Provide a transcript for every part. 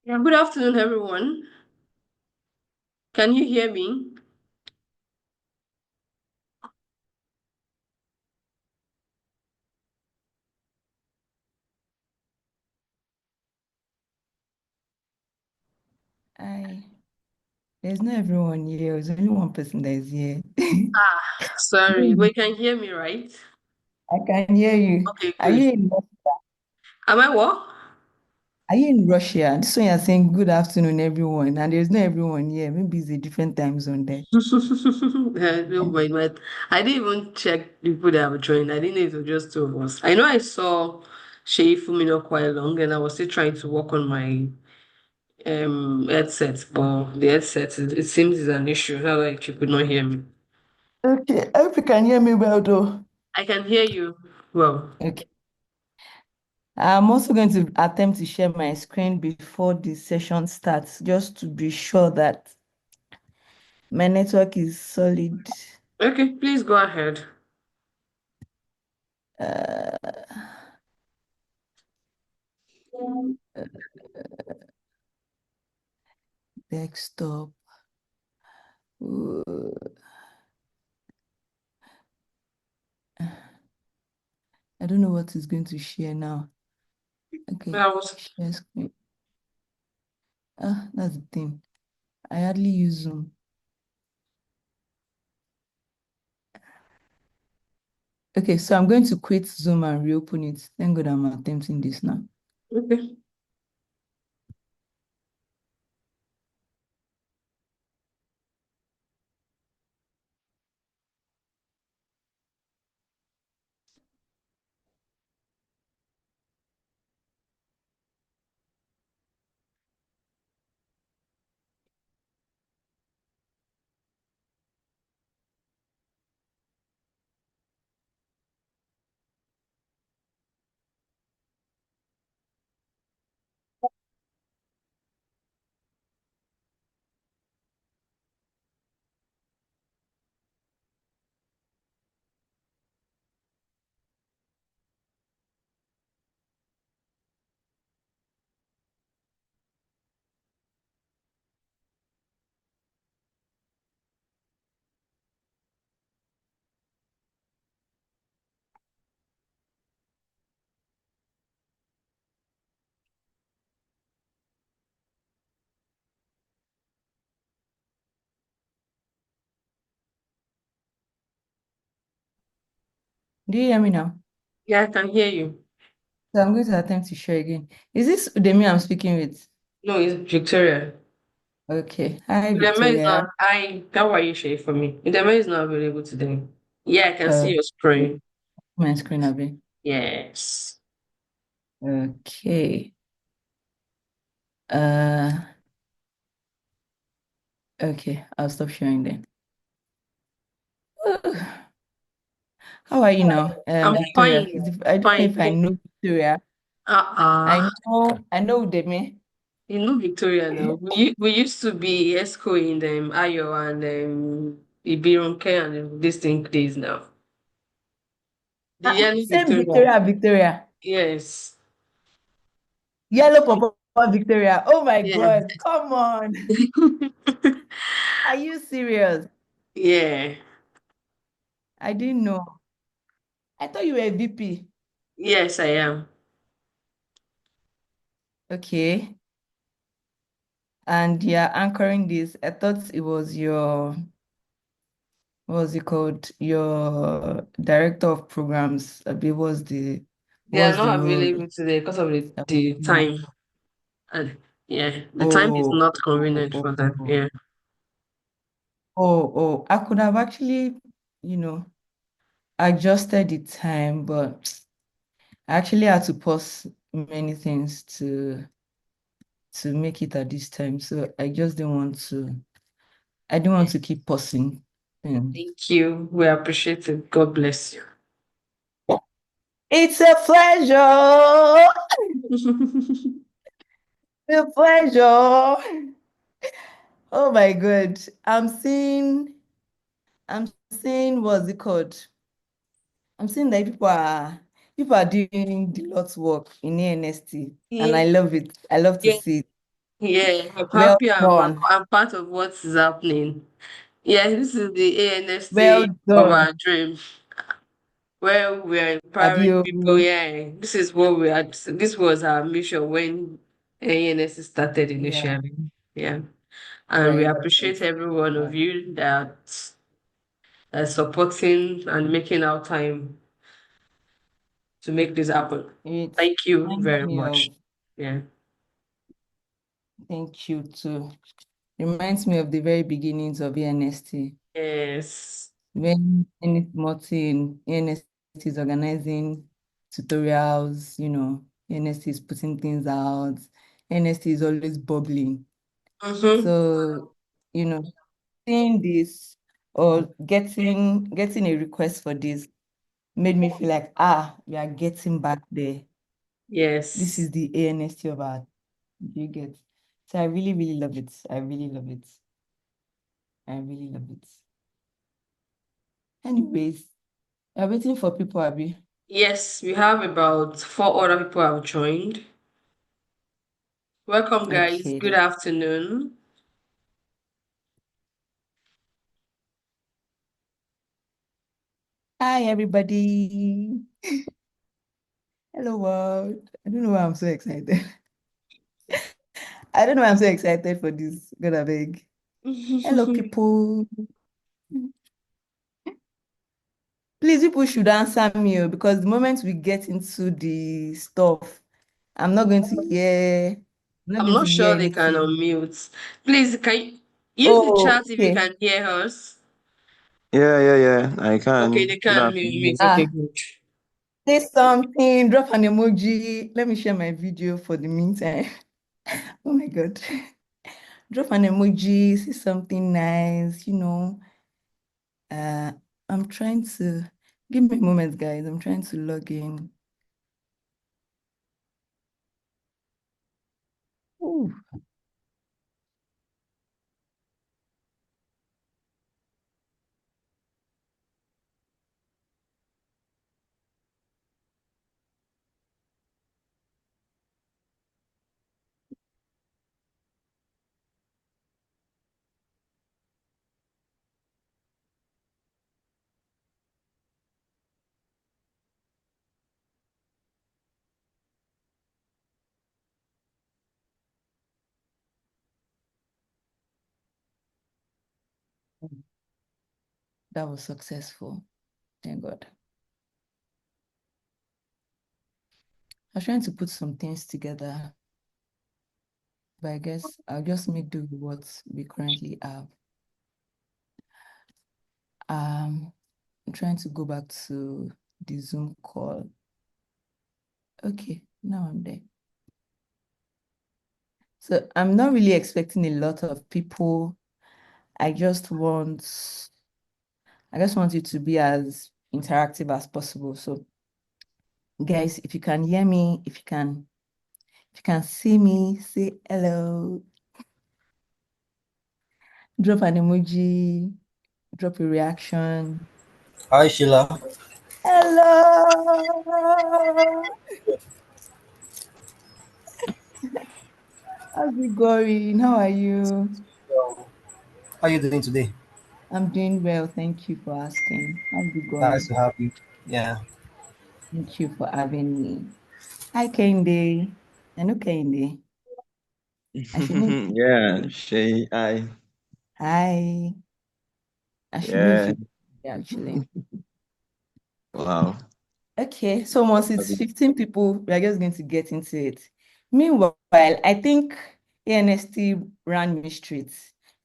Yeah, good afternoon, everyone. Can you hear me? I There's not everyone here. There's only one person that is here. Sorry, but you can hear me, right? I can hear you. Okay, Are good. you in Am I what? Are you in Russia? This one you're saying good afternoon, everyone, and there's not everyone here. Maybe it's a different time zone there. Don't mind, but I didn't even check the people that have joined. I didn't know it was just two of us. I know I saw Shay Fumino quite long, and I was still trying to work on my headset, but the headset it seems is an issue. How like you could not hear me. Okay, I hope you can hear me well though. I can hear you well. Okay. I'm also going to attempt to share my screen before the session starts, just to be sure that my network is solid. Okay, please go ahead. Uh, Desktop. Uh, I don't know what is going to share now. Okay, I was share screen. That's the thing. I hardly use Zoom. Okay, so I'm going to quit Zoom and reopen it. Thank God I'm attempting this now. okay. Do you hear me now? Yeah, I can hear you. So I'm going to attempt to share again. Is this Udemy I'm speaking with? No, it's Victoria. Okay. Hi, Udeme is Victoria. not. How are you, Shay, for me? Udeme is not available today. Yeah, I can see Uh, your screen. my screen a bit. Yes. Okay. Uh, okay. I'll stop sharing then. How are you now, I'm Victoria? fine. I don't know Fine. if I know Victoria. Uh-uh. I know Udemy. You know Victoria now. We used to be ESCO in Ayo and Ibirunke and this thing days now. The yearly Same Victoria. Victoria, Victoria. Yes. Yellow Papa Victoria. Oh my Yeah. God. Come on. Are you serious? Yeah. I didn't know. I thought you were a VP. Yes, I am. Okay. And you're anchoring this. I thought it was what was it called? Your director of programs. Abi, They are what's the not role? available today because of the time. And yeah, the time is Oh, not oh, convenient oh, for them. oh, Yeah. I could have actually, you know, adjusted the time, but I actually had to pause many things to make it at this time. So I didn't want to keep pausing. Mm. Thank you. We appreciate it. God bless you. It's a pleasure. A pleasure. Oh my God. I'm seeing what's it called? I'm seeing that people are doing the Lord's work in ANST, and Yeah, I love it. I love to yeah, see it. Yeah, I'm Well happy done. I'm part of what is happening. Yeah, this is the Well ANST of done. our dream, where we are empowering Abio. people. Yeah, this is what we had. This was our mission when ANST started Yeah, initially. Yeah, and we right. appreciate every one of Right. you that are supporting and making our time to make this happen. It Thank you reminds very me much. of, Yeah. thank you too. Reminds me of the very beginnings of ENST. Yes. When ENST is organizing tutorials, ENST is putting things out, ENST is always bubbling. Mm-hmm. So, you know, seeing this or getting a request for this made me feel like, we are getting back there. This Yes. is the ANST of our, you get. So I really, really love it. I really love it. I really love it. Anyways, I'm waiting for people, Abby. Yes, we have about four other people have joined. Welcome, guys. Okay. Good afternoon. Hi, everybody. Hello, world. I don't know why I'm so excited. I don't know why I'm so excited for this. God, I beg. Hello, people. Please, people should answer me because the moment we get into the stuff, I'm not going to hear, I'm not I'm going to not hear sure they can anything. unmute. Please, can you use the Oh, chat if you okay. can hear us? Yeah, I Okay, can. they Good can mute. afternoon. Okay, Ah, good. say something, drop an emoji. Let me share my video for the meantime. Oh my God. Drop an emoji, say something nice. Uh, I'm trying to give me a moment, guys. I'm trying to log in. Ooh, that was successful. Thank God. I was trying to put some things together, but I guess I'll just make do with what we currently have. I'm trying to go back to the Zoom call. Okay, now I'm there. So I'm not really expecting a lot of people. I just want I just want it to be as interactive as possible. So guys, if you can hear me, if you can see me, say hello, drop an emoji, drop a reaction. Hi Sheila. Hello. How's it going? How are you? So, how are you doing today? I'm doing well. Thank you for asking. How's it Nice going? to have you. Yeah. Thank you for having me. Hi, Kende. I know Kende. I should know if Yeah, Shay, Hi. I should know if yeah, you actually. wow. Okay, so once it's 15 people, we are just going to get into it. Meanwhile, I think ANST ran me straight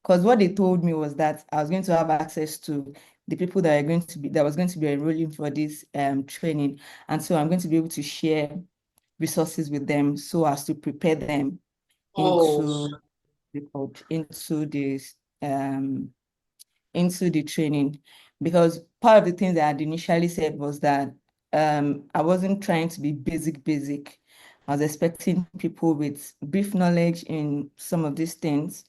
because what they told me was that I was going to have access to the people that was going to be enrolling for this training. And so I'm going to be able to share resources with them so as to prepare them Oh, into this into the training, because part of the things that I had initially said was that I wasn't trying to be basic. I was expecting people with brief knowledge in some of these things,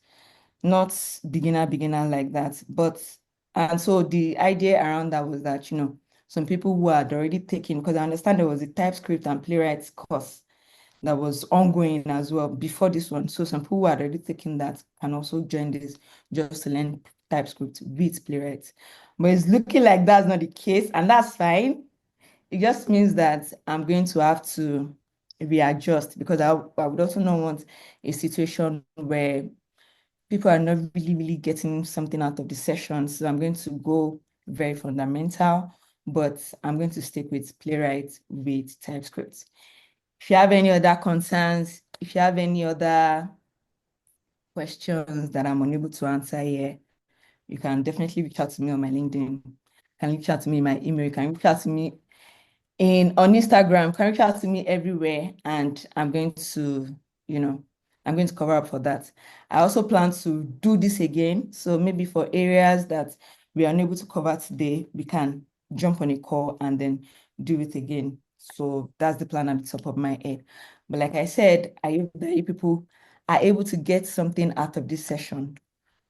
not beginner like that. And so the idea around that was that, some people who had already taken, because I understand there was a TypeScript and Playwright course that was ongoing as well before this one. So some people who are already taking that can also join this just to learn TypeScript with Playwright. But it's looking like that's not the case, and that's fine. It just means that I'm going to have to readjust because I would also not want a situation where people are not really getting something out of the session. So I'm going to go very fundamental, but I'm going to stick with Playwright with TypeScript. If you have any other concerns, if you have any other questions that I'm unable to answer here, you can definitely reach out to me on my LinkedIn. You can reach out to me in my email. You can reach out to me on Instagram. You can reach out to me everywhere, and I'm going to, I'm going to cover up for that. I also plan to do this again. So maybe for areas that we are unable to cover today, we can jump on a call and then do it again. So that's the plan at the top of my head. But like I said, I hope that you people are able to get something out of this session.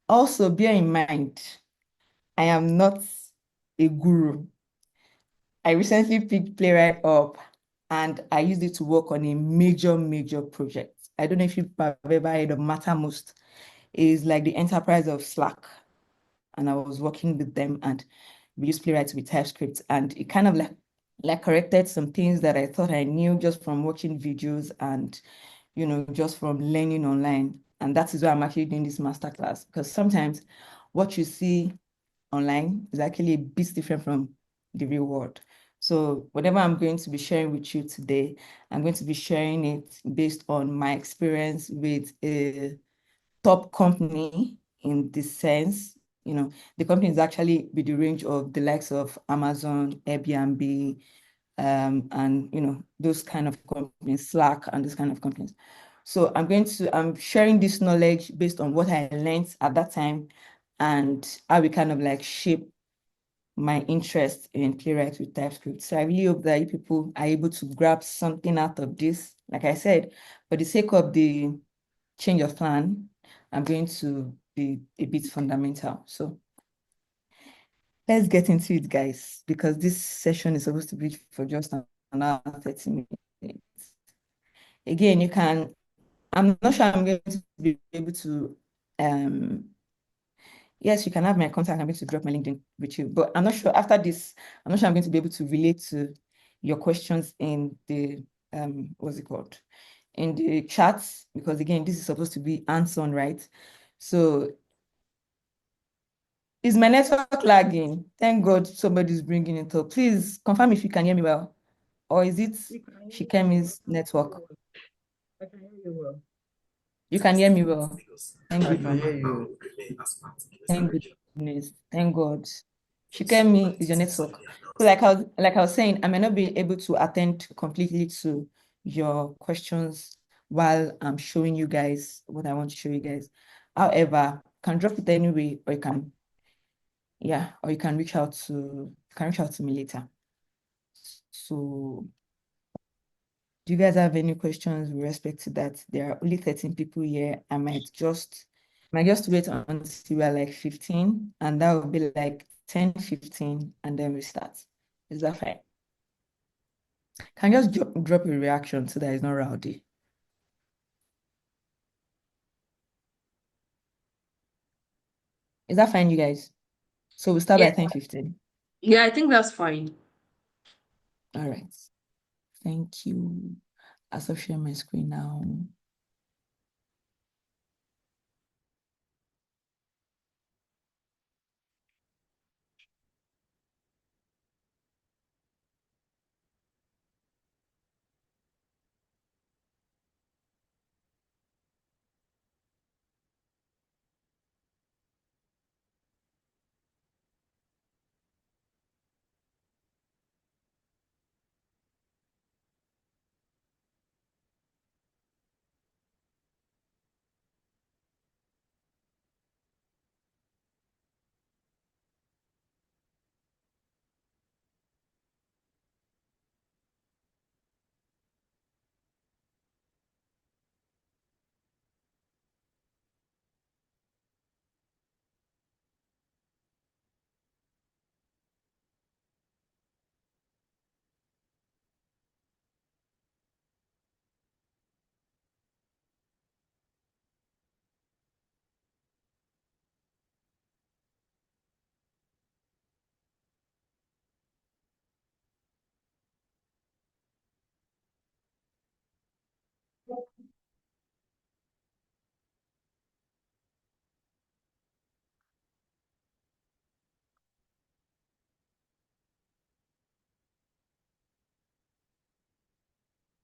Also, bear in mind, I am not a guru. I recently picked Playwright up and I used it to work on a major project. I don't know if you've ever heard of Mattermost. It's like the enterprise of Slack. And I was working with them and we used Playwright with TypeScript. And it kind of like corrected some things that I thought I knew just from watching videos and, just from learning online. And that is why I'm actually doing this masterclass because sometimes what you see online is actually a bit different from the real world. So whatever I'm going to be sharing with you today, I'm going to be sharing it based on my experience with a top company in this sense. The company is actually with the range of the likes of Amazon, Airbnb, and those kind of companies, Slack, and those kind of companies. So I'm sharing this knowledge based on what I learned at that time and how we kind of like shape my interest in Playwright with TypeScript. So I really hope that you people are able to grab something out of this. Like I said, for the sake of the change of plan, I'm going to be a bit fundamental. So let's get into it, guys, because this session is supposed to be for just an hour, 30 minutes. Again, I'm not sure I'm going to be able to yes, you can have my contact. I'm going to drop my LinkedIn with you. But I'm not sure after this, I'm not sure I'm going to be able to relate to your questions in the what's it called? In the chats, because again, this is supposed to be hands-on, right? So is my network lagging? Thank God somebody's bringing it up. Please confirm if you can hear me well. Or is it Shikemi's network? I can hear you well. You can hear me well. Thank I can hear goodness. you. Thank goodness. Thank God. Shikemi is your network. So like I was saying, I may not be able to attend completely to your questions while I'm showing you guys what I want to show you guys. However, can drop it anyway, or you can reach out to me later. So do you guys have any questions with respect to that? There are only 13 people here. I might just wait until we're like 15, and that will be like 10, 15, and then we start. Is that fine? Can you just drop a reaction so that it's not rowdy? Is that fine, you guys? So we start Yeah, by 10, 15. yeah, I think that's fine. All right. Thank you. I'll stop sharing my screen now.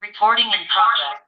Recording in progress.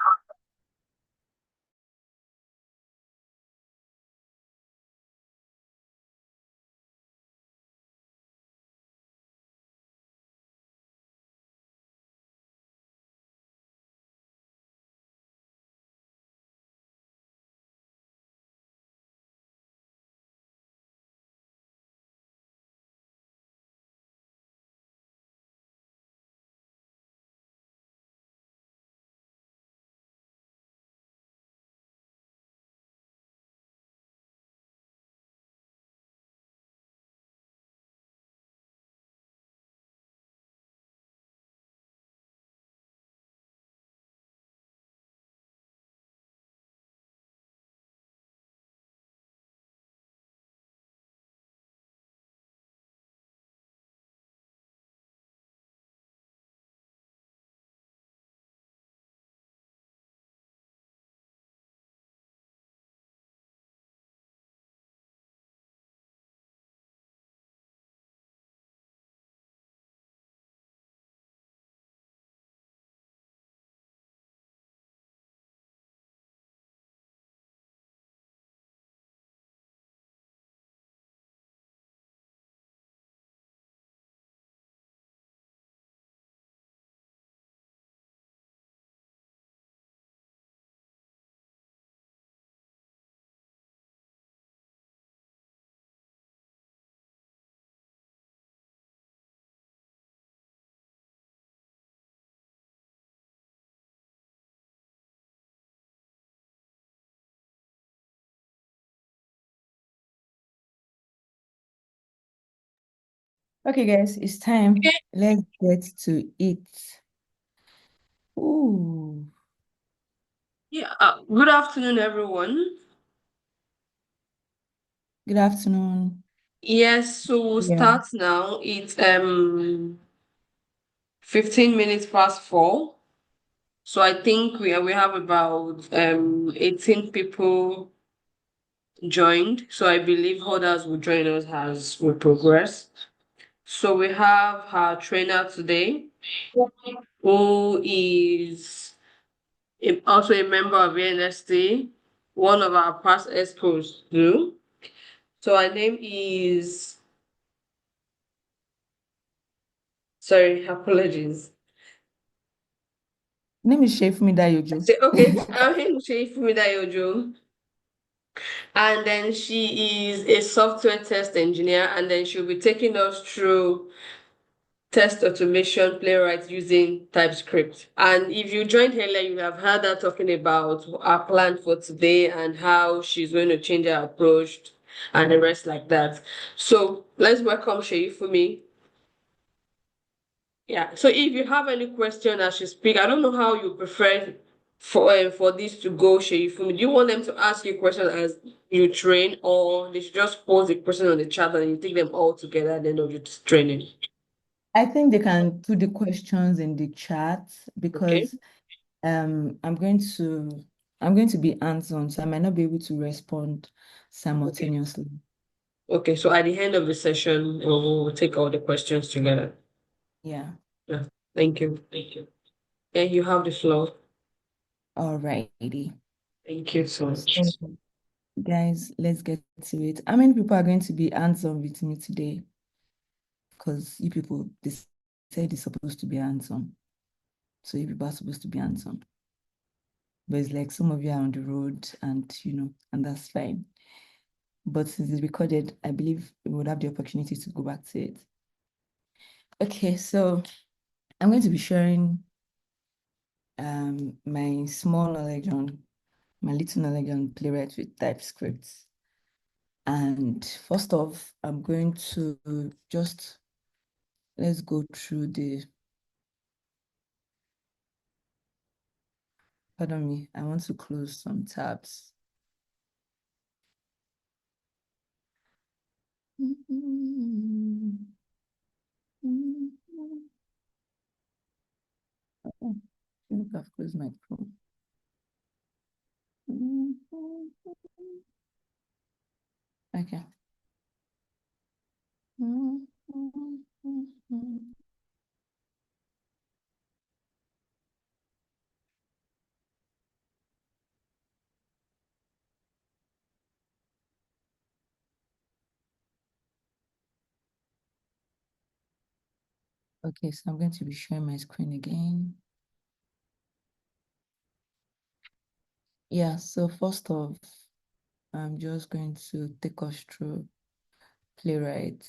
Okay, guys, it's time. Okay. Let's get to it. Ooh, Yeah. Good afternoon, everyone. good afternoon. Yes, so we'll Yeah. start now. It's 15 minutes past 4. So I think we have about 18 people joined. So I believe others will join us as we progress. So we have our trainer today, who is also a member of NST, one of our past experts too. So her name is, sorry, apologies. Name is Shefumi Dayojo. Okay, I'm here Dayojo. And then she is a software test engineer, and then she'll be taking us through test automation playwright using TypeScript. And if you joined earlier, you have heard her talking about our plan for today and how she's going to change her approach and the rest like that. So let's welcome Sheifumi. Yeah. So if you have any question as you speak, I don't know how you prefer for this to go, Sheifumi. Do you want them to ask you questions as you train, or they should just post the question on the chat and you take them all together at the end of your training? I think they can put the questions in the chat Okay. because I'm going to be hands-on, so I might not be able to respond Okay. simultaneously. Okay. So at the end of the session, we'll take all the questions together. Yeah. Yeah. Thank you. Thank you. Yeah, you have the floor. All righty. Thank you so much. So, guys, let's get to it. How many people are going to be hands-on with me today? Because you people, they said it's supposed to be hands-on. So you people are supposed to be hands-on. But it's like some of you are on the road and, and that's fine. But since it's recorded, I believe we would have the opportunity to go back to it. Okay, so I'm going to be sharing my little knowledge on Playwright with TypeScript. And first off, I'm going to let's go through pardon me, I want to close some tabs. Oh, I think I've closed my Chrome. Okay. Okay, so I'm going to be sharing my screen again. Yeah, so first off, I'm just going to take us through Playwright.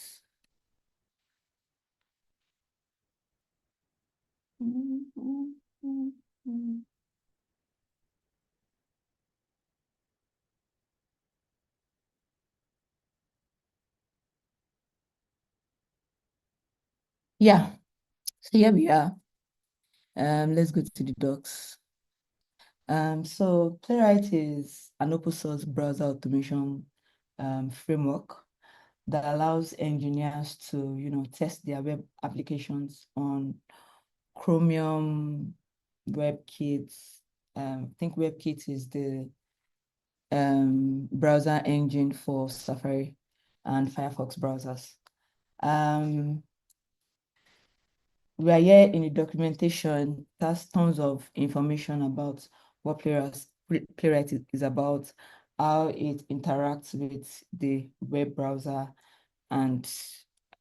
Yeah, so here we are. Let's go to the docs. So Playwright is an open source browser automation framework that allows engineers to, test their web applications on Chromium, WebKit. I think WebKit is the browser engine for Safari and Firefox browsers. We are here in the documentation. That's tons of information about what Playwright is about, how it interacts with the web browser, and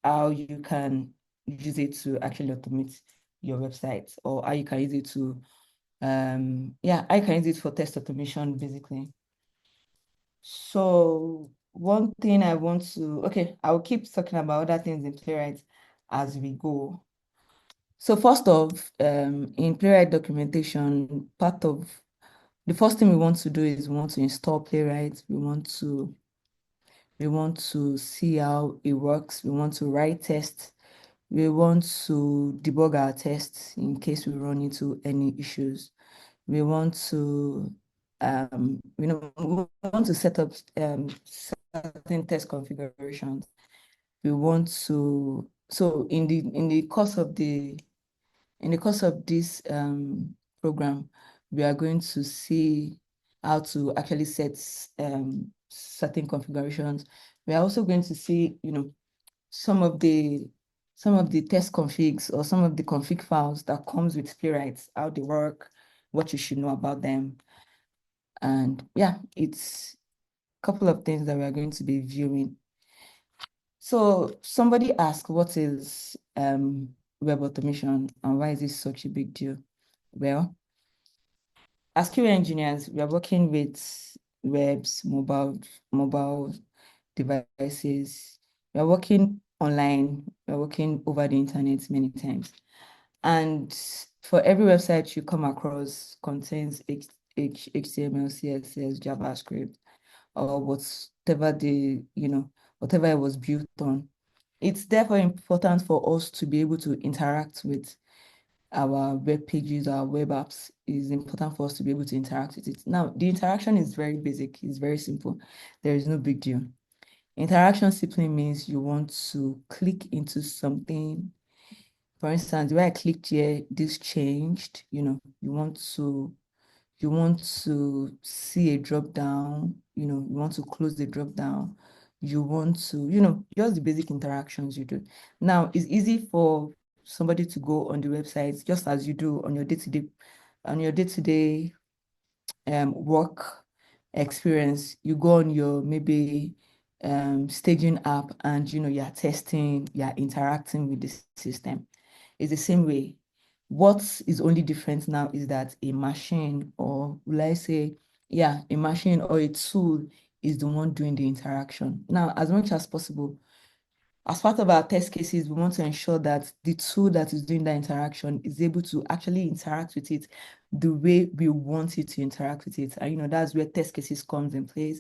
how you can use it to actually automate your website, or how you can use it to, I can use it for test automation, basically. So one thing I want to, I'll keep talking about other things in Playwright as we go. So first off, in Playwright documentation, the first thing we want to do is we want to install Playwright. We want to see how it works. We want to write tests. We want to debug our tests in case we run into any issues. We want to, we want to set up certain test configurations. We want to, so in the course of this program, we are going to see how to actually set certain configurations. We are also going to see, some of the test configs or some of the config files that comes with Playwright, how they work, what you should know about them. And yeah, it's a couple of things that we are going to be viewing. So somebody asked, what is web automation and why is this such a big deal? Well, as QA engineers, we are working with webs, mobile devices. We are working online. We are working over the internet many times. And for every website you come across contains HTML, CSS, JavaScript, or whatever it was built on. It's therefore important for us to be able to interact with our web pages, our web apps. Is important for us to be able to interact with it. Now, the interaction is very basic, it's very simple. There is no big deal. Interaction simply means you want to click into something. For instance, where I clicked here, this changed, you want to see a drop down, you want to close the drop down, you want to, just the basic interactions you do. Now, it's easy for somebody to go on the website just as you do on your day-to-day work experience. You go on your maybe staging app and you're testing, you're interacting with the system. It's the same way. What is only different now is that a machine, or will I say, a machine or a tool is the one doing the interaction. Now, as much as possible, as part of our test cases, we want to ensure that the tool that is doing the interaction is able to actually interact with it the way we want it to interact with it. And that's where test cases comes in place.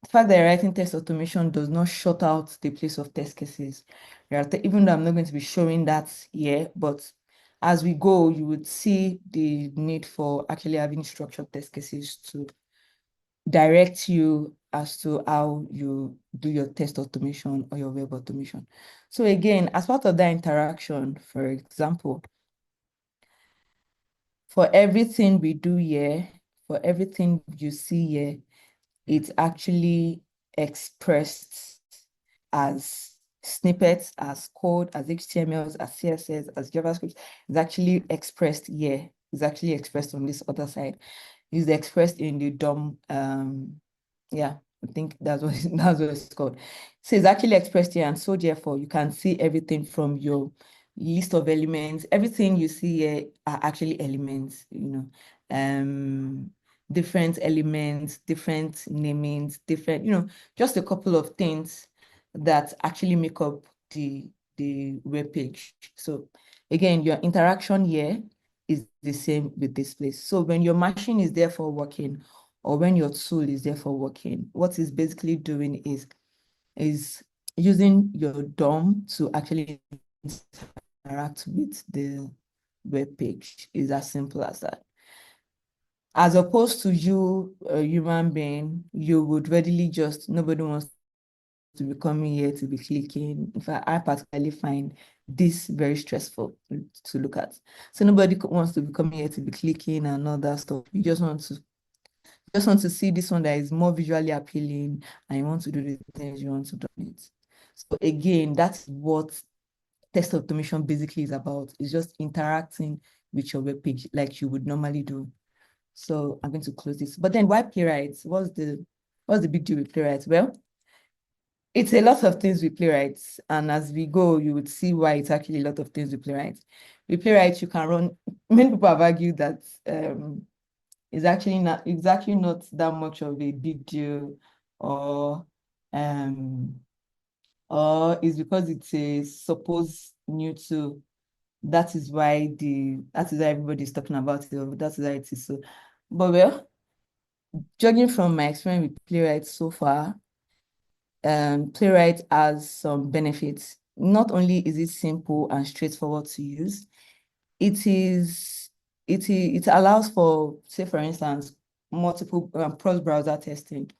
The fact that writing test automation does not shut out the place of test cases. Even though I'm not going to be showing that here, but as we go, you would see the need for actually having structured test cases to direct you as to how you do your test automation or your web automation. So again, as part of that interaction, for example, for everything we do here, for everything you see here, it's actually expressed as snippets, as code, as HTMLs, as CSS, as JavaScript. It's actually expressed here. It's actually expressed on this other side. It's expressed in the DOM. I think that's what it's called. So it's actually expressed here, and so therefore you can see everything from your list of elements. Everything you see here are actually elements, different elements, different namings, different, just a couple of things that actually make up the web page. So again, your interaction here is the same with this place. So when your machine is therefore working, or when your tool is therefore working, what it's basically doing is using your DOM to actually interact with the web page. Is as simple as that. As opposed to you, a human being, you would readily nobody wants to be coming here to be clicking. In fact, I particularly find this very stressful to look at. So nobody wants to be coming here to be clicking and all that stuff. You just want to see this one that is more visually appealing, and you want to do the things you want to do it. So again, that's what test automation basically is about. It's just interacting with your web page like you would normally do. So I'm going to close this. But then why Playwright? What's the big deal with Playwright? Well, it's a lot of things with Playwright. And as we go, you would see why it's actually a lot of things with Playwright. With Playwright, you can run, many people have argued that it's actually not that much of a big deal, or it's because it's a supposed new tool. That is why everybody's talking about it, or that is why it is so. But well, judging from my experience with Playwright so far, Playwright has some benefits. Not only is it simple and straightforward to use, it allows for, say for instance, multiple cross-browser testing.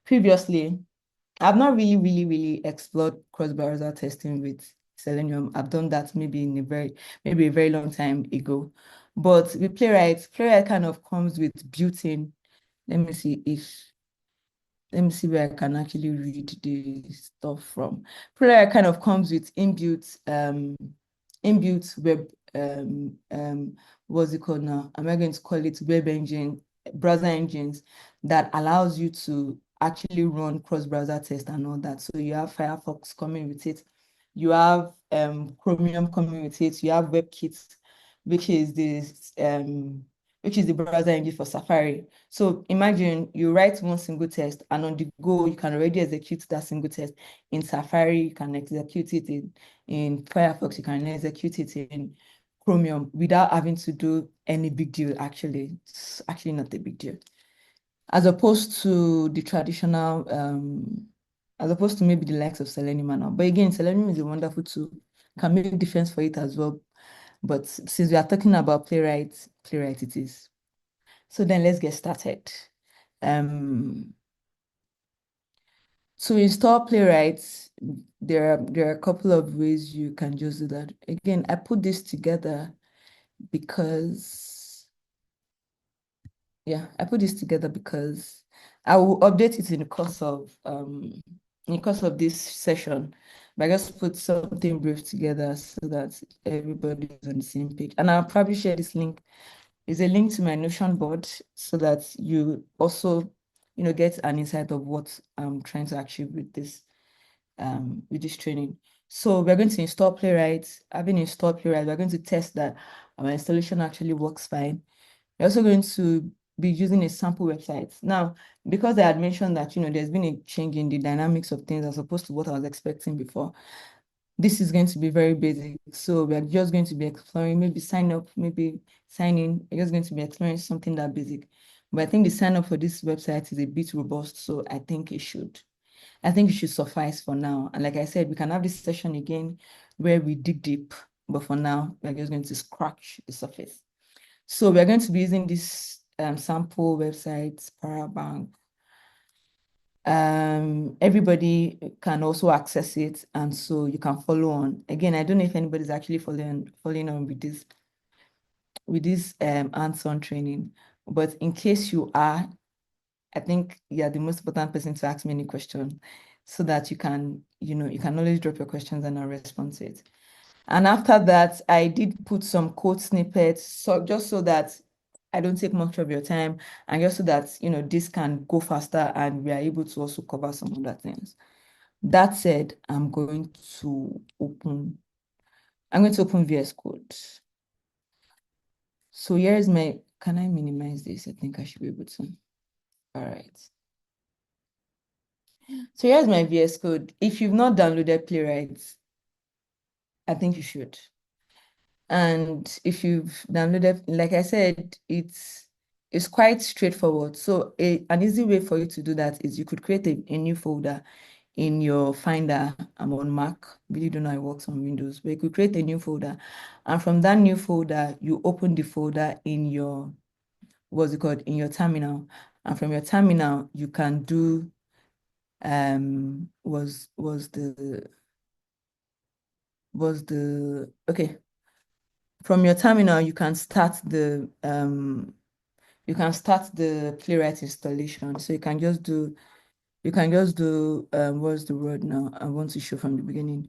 Previously, I've not really explored cross-browser testing with Selenium. I've done that maybe a very long time ago. But with Playwright kind of comes with built-in. Let me see where I can actually read the stuff from. Playwright kind of comes with inbuilt web, what's it called now? Am I going to call it web engine, browser engines that allows you to actually run cross-browser tests and all that. So you have Firefox coming with it. You have Chromium coming with it. You have WebKit, which is the browser engine for Safari. So imagine you write one single test, and on the go, you can already execute that single test. In Safari, you can execute it in Firefox, you can execute it in Chromium without having to do any big deal, actually. It's actually not a big deal. As opposed to the traditional, as opposed to maybe the likes of Selenium and all. But again, Selenium is a wonderful tool. Can make difference for it as well. But since we are talking about Playwright it is. So then let's get started. To install Playwright, there are a couple of ways you can just do that. Again, I put this together because, I put this together because I will update it in the course of this session. But I just put something brief together so that everybody is on the same page. And I'll probably share this link. It's a link to my Notion board so that you also, get an insight of what I'm trying to achieve with this training. So we're going to install Playwright. Having installed Playwright, we're going to test that our installation actually works fine. We're also going to be using a sample website. Now, because I had mentioned that, there's been a change in the dynamics of things as opposed to what I was expecting before, this is going to be very basic. So we're just going to be exploring, maybe sign up, maybe sign in. We're just going to be exploring something that basic. But I think the sign up for this website is a bit robust, so I think it should suffice for now. And like I said, we can have this session again where we dig deep, but for now, we're just going to scratch the surface. So we're going to be using this sample website, Parabank. Everybody can also access it, and so you can follow on. Again, I don't know if anybody's actually following on with this hands-on training, but in case you are, I think you're the most important person to ask me any question so that you can always drop your questions and I'll respond to it. And after that, I did put some code snippets, so just so that I don't take much of your time, and just so that this can go faster and we are able to also cover some other things. That said, I'm going to open I'm going to open VS Code. So here's my, can I minimize this? I think I should be able to. All right. So here's my VS Code. If you've not downloaded Playwright, I think you should. And if you've downloaded, like I said, it's quite straightforward. So an easy way for you to do that is you could create a new folder in your Finder. I'm on Mac. Really don't know how it works on Windows, but you could create a new folder. And from that new folder, you open the folder in your, what's it called, in your terminal. And from your terminal, you can do okay. From your terminal, you can start the Playwright installation. So you can just do what's the word now? I want to show from the beginning.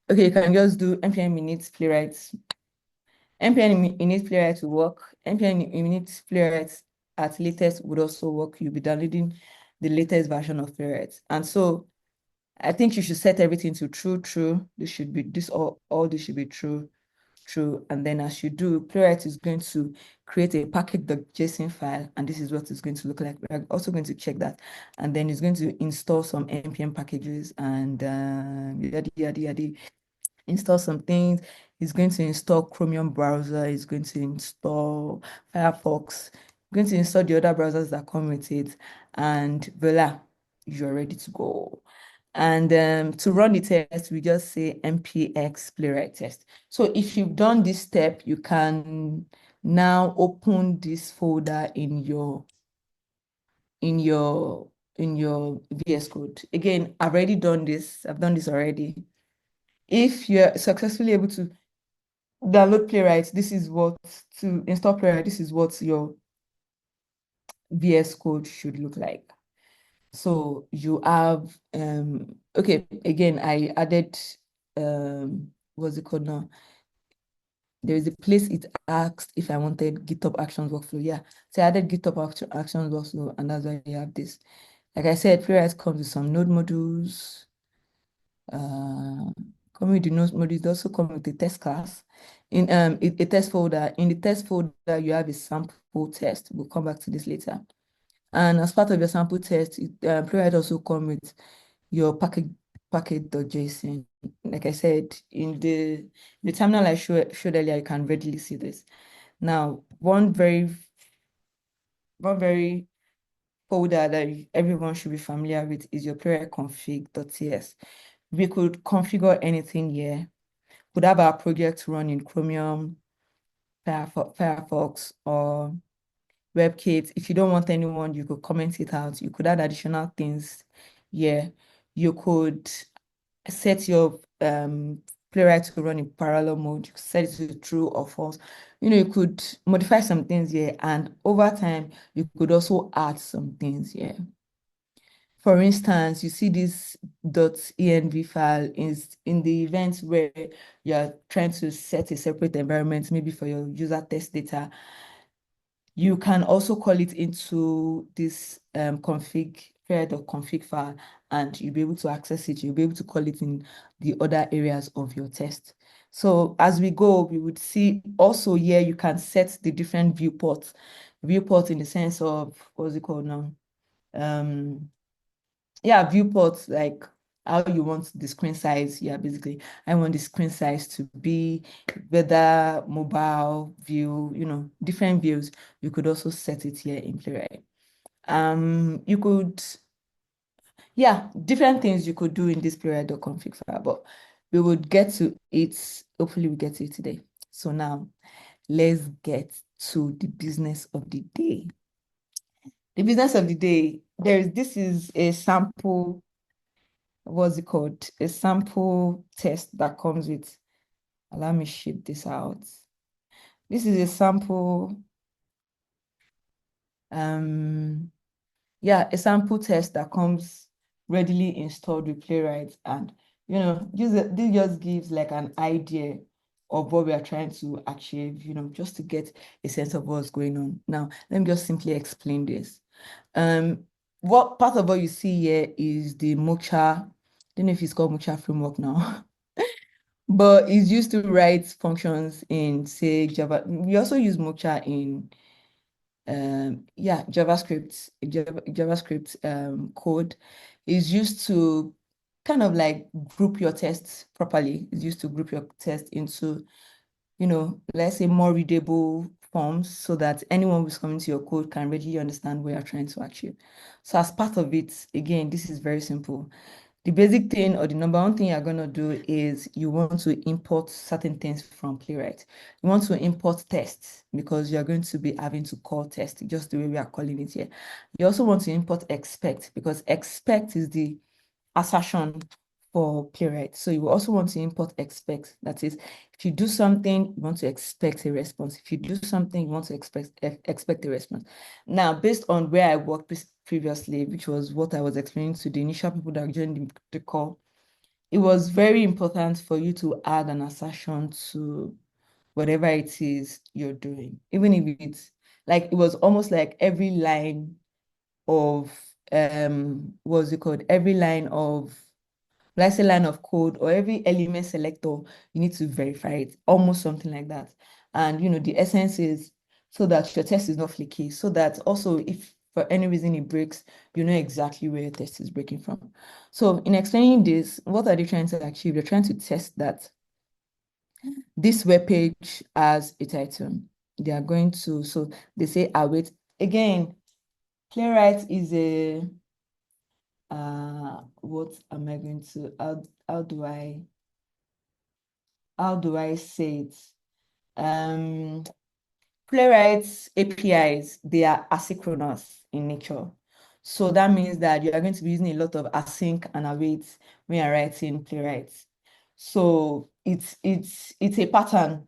Okay, you can just do npm init Playwright. npm init Playwright will work. npm init Playwright at latest would also work. You'll be downloading the latest version of Playwright. And so I think you should set everything to true. This should be all this should be true. And then as you do, Playwright is going to create a package.json file, and this is what it's going to look like. We're also going to check that, and then it's going to install some npm packages and install some things. It's going to install Chromium browser. It's going to install Firefox. Going to install the other browsers that come with it, and voila, you're ready to go. And to run the test, we just say npx playwright test. So if you've done this step, you can now open this folder in your VS Code. Again, I've already done this. I've done this already. If you're successfully able to download Playwright, to install Playwright, this is what your VS Code should look like. So you have, okay, again, I added, what's it called now? There is a place it asked if I wanted GitHub Actions workflow. Yeah, so I added GitHub Actions workflow, and that's why you have this. Like I said, Playwright comes with some node modules. Come with the node modules, also come with the test class. In a test folder. In the test folder, you have a sample test. We'll come back to this later. And as part of your sample test, Playwright also come with your package.json. Like I said, in the terminal I showed earlier, you can readily see this. Now, one very folder that everyone should be familiar with is your playwright config.ts. We could configure anything here. Could have our project run in Chromium, Firefox, or WebKit. If you don't want anyone, you could comment it out. You could add additional things here. You could set your Playwright to run in parallel mode. You could set it to true or false. You could modify some things here, and over time, you could also add some things here. For instance, you see this .env file is in the event where you're trying to set a separate environment, maybe for your user test data. You can also call it into this config file, and you'll be able to access it. You'll be able to call it in the other areas of your test. So as we go, we would see also here you can set the different viewports. Viewports in the sense of, what's it called now? Yeah, viewports, like how you want the screen size. Yeah, basically, I want the screen size to be whether mobile view, different views. You could also set it here in Playwright. You could, yeah, different things you could do in this Playwright.config file, but we would get to it. Hopefully, we get to it today. So now, let's get to the business of the day. The business of the day, this is a sample, what's it called? A sample test that comes with, allow me ship this out. This is a sample, a sample test that comes readily installed with Playwright. And, this just gives like an idea of what we are trying to achieve, just to get a sense of what's going on. Now, let me just simply explain this. What part of what you see here is the Mocha, I don't know if it's called Mocha framework now. but it's used to write functions in, say, Java. We also use Mocha in JavaScript code is used to kind of like group your tests properly. It's used to group your test into, let's say more readable forms so that anyone who's coming to your code can readily understand what you're trying to achieve. So as part of it, again, this is very simple. The basic thing or the number one thing you're going to do is you want to import certain things from Playwright. You want to import tests because you're going to be having to call test just the way we are calling it here. You also want to import expect because expect is the assertion for Playwright. So you will also want to import expect. That is, if you do something, you want to expect a response. If you do something, you want to expect a response. Now, based on where I worked previously, which was what I was explaining to the initial people that joined the call, it was very important for you to add an assertion to whatever it is you're doing. Even if it's like, it was almost like every line of, what's it called? Every line of, let's say line of code or every element selector, you need to verify it, almost something like that. And the essence is so that your test is not flaky, so that also if for any reason it breaks, you know exactly where your test is breaking from. So in explaining this, what are they trying to achieve? They're trying to test that this web page has a title. They are going to, so they say await. Again, Playwright is a what am I going to, how do I say it? Playwright's APIs, they are asynchronous in nature. So that means that you are going to be using a lot of async and await when you're writing Playwright. So it's a pattern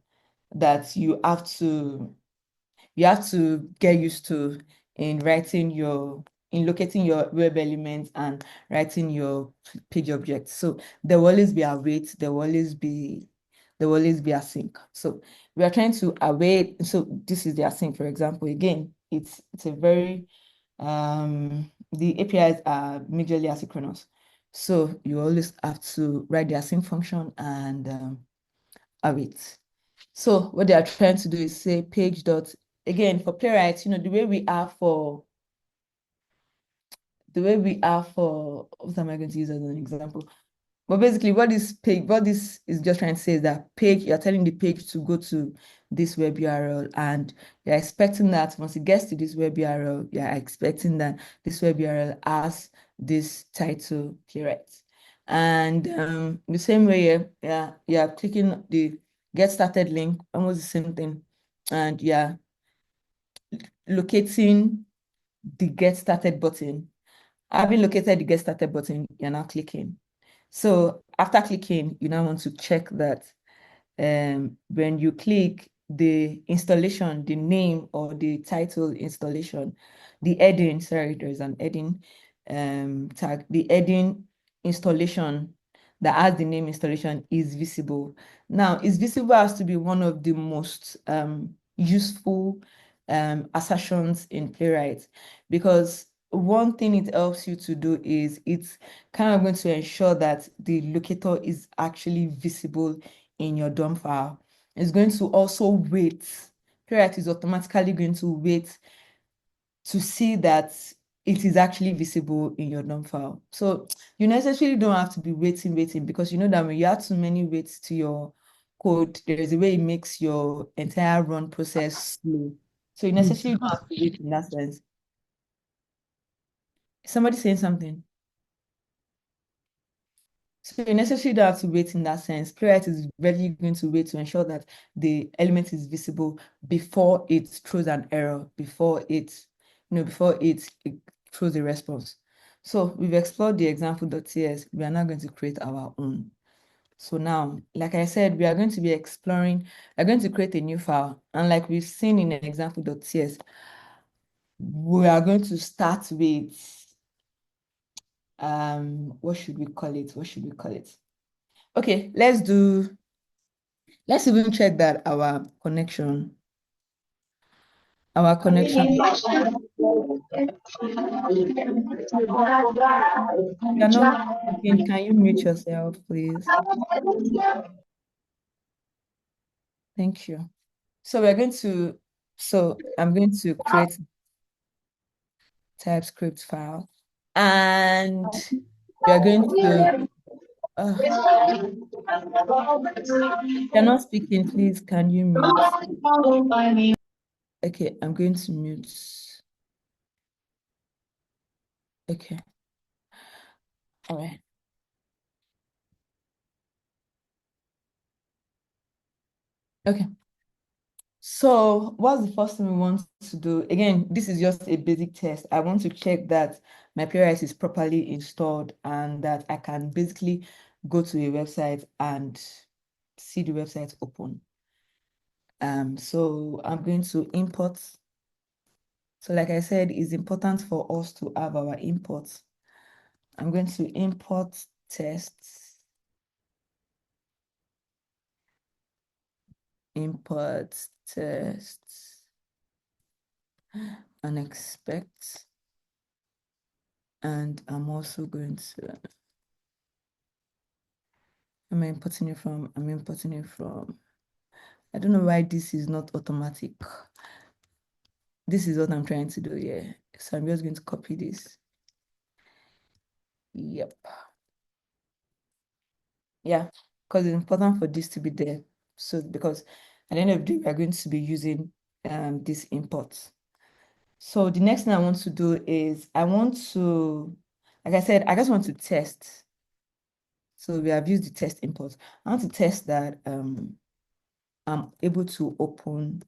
that you have to get used to in locating your web elements and writing your page objects. So there will always be await, there will always be async. So we are trying to await. So this is the async, for example. Again, it's a very the APIs are majorly asynchronous. So you always have to write the async function and await. So what they are trying to do is say page dot, again, for Playwright, the way we are for, what am I going to use as an example? But basically what this is just trying to say is that you're telling the page to go to this web URL and you're expecting that once it gets to this web URL, you're expecting that this web URL has this title Playwright. And the same way, you're clicking the get started link, almost the same thing. And you're locating the get started button. Having located the get started button, you're now clicking. So after clicking, you now want to check that when you click the installation, the name or the title installation, the heading, sorry, there's an heading tag, the heading installation that has the name installation is visible. Now, is visible has to be one of the most useful assertions in Playwright because one thing it helps you to do is it's kind of going to ensure that the locator is actually visible in your DOM file. It's going to also wait. Playwright is automatically going to wait to see that it is actually visible in your DOM file. So you necessarily don't have to be waiting because you know that when you add too many waits to your code, there is a way it makes your entire run process slow. So you necessarily don't have to wait in that sense. Is somebody saying something? So you necessarily don't have to wait in that sense. Playwright is really going to wait to ensure that the element is visible before it throws an error, before it throws a response. So we've explored the example.ts. We are now going to create our own. So now, like I said, we are going to create a new file. And like we've seen in the example.ts, we are going to start with, what should we call it? Okay, let's even check that our connection. You're not speaking. Can you mute yourself, please? Thank you. So I'm going to create TypeScript file, and we are going to, if you're not speaking, please, can you mute? Okay, I'm going to mute. Okay. All right. Okay. So what's the first thing we want to do? Again, this is just a basic test. I want to check that my Playwright is properly installed and that I can basically go to a website and see the website open. So I'm going to import. So like I said, it's important for us to have our imports. I'm going to import tests, import tests, and expect. And I'm also going to, I'm importing it from, I don't know why this is not automatic. This is what I'm trying to do here. So I'm just going to copy this. Yep. Yeah, because it's important for this to be there. So because at the end of the day, we're going to be using this import. So the next thing I want to do is I want to, like I said, I just want to test. So we have used the test import. I want to test that I'm able to open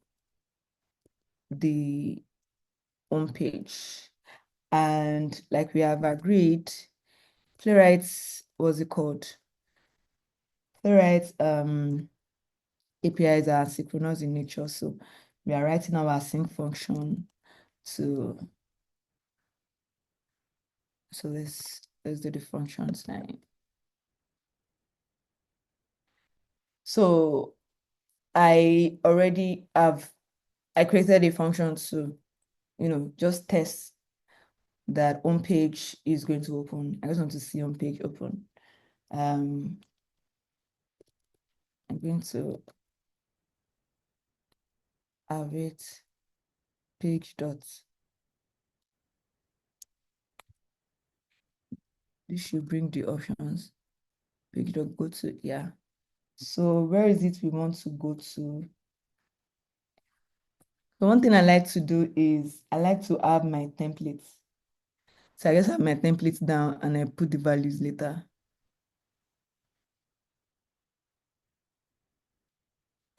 the home page. And like we have agreed, Playwright, what's it called? Playwright APIs are synchronous in nature. So we are writing our sync function to, so let's do the functions line. So I already have, I created a function to, just test that home page is going to open. I just want to see home page open. I'm going to have it page dot. This should bring the options. Page dot go to, yeah. So where is it we want to go to? The one thing I like to do is I like to have my templates. So I just have my templates down and I put the values later.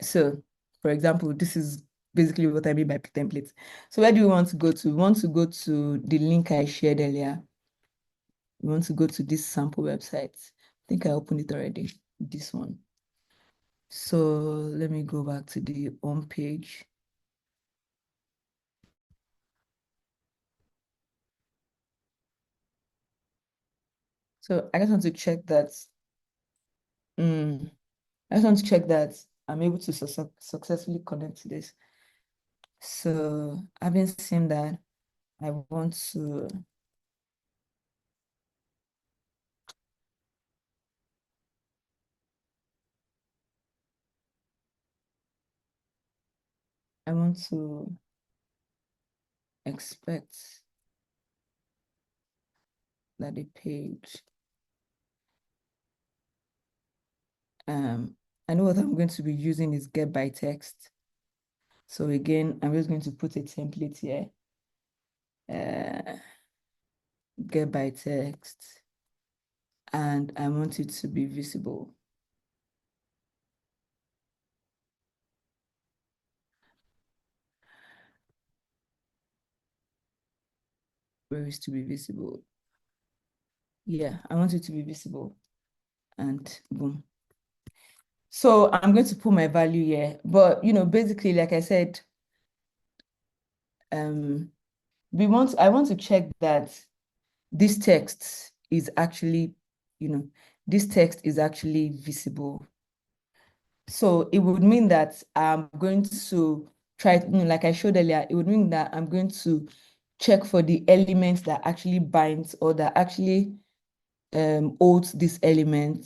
So for example, this is basically what I mean by templates. So where do we want to go to? We want to go to the link I shared earlier. We want to go to this sample website. I think I opened it already, this one. So let me go back to the home page. So I just want to check that. I just want to check that I'm able to successfully connect to this. So having seen that, I want to expect that the page, I know what I'm going to be using is get by text. So again, I'm just going to put a template here. Get by text, and I want it to be visible. Where is to be visible? Yeah, I want it to be visible, and boom. So I'm going to put my value here, but basically, like I said, I want to check that this text is actually, this text is actually visible. So it would mean that I'm going to try, like I showed earlier, it would mean that I'm going to check for the elements that actually binds or that actually holds this element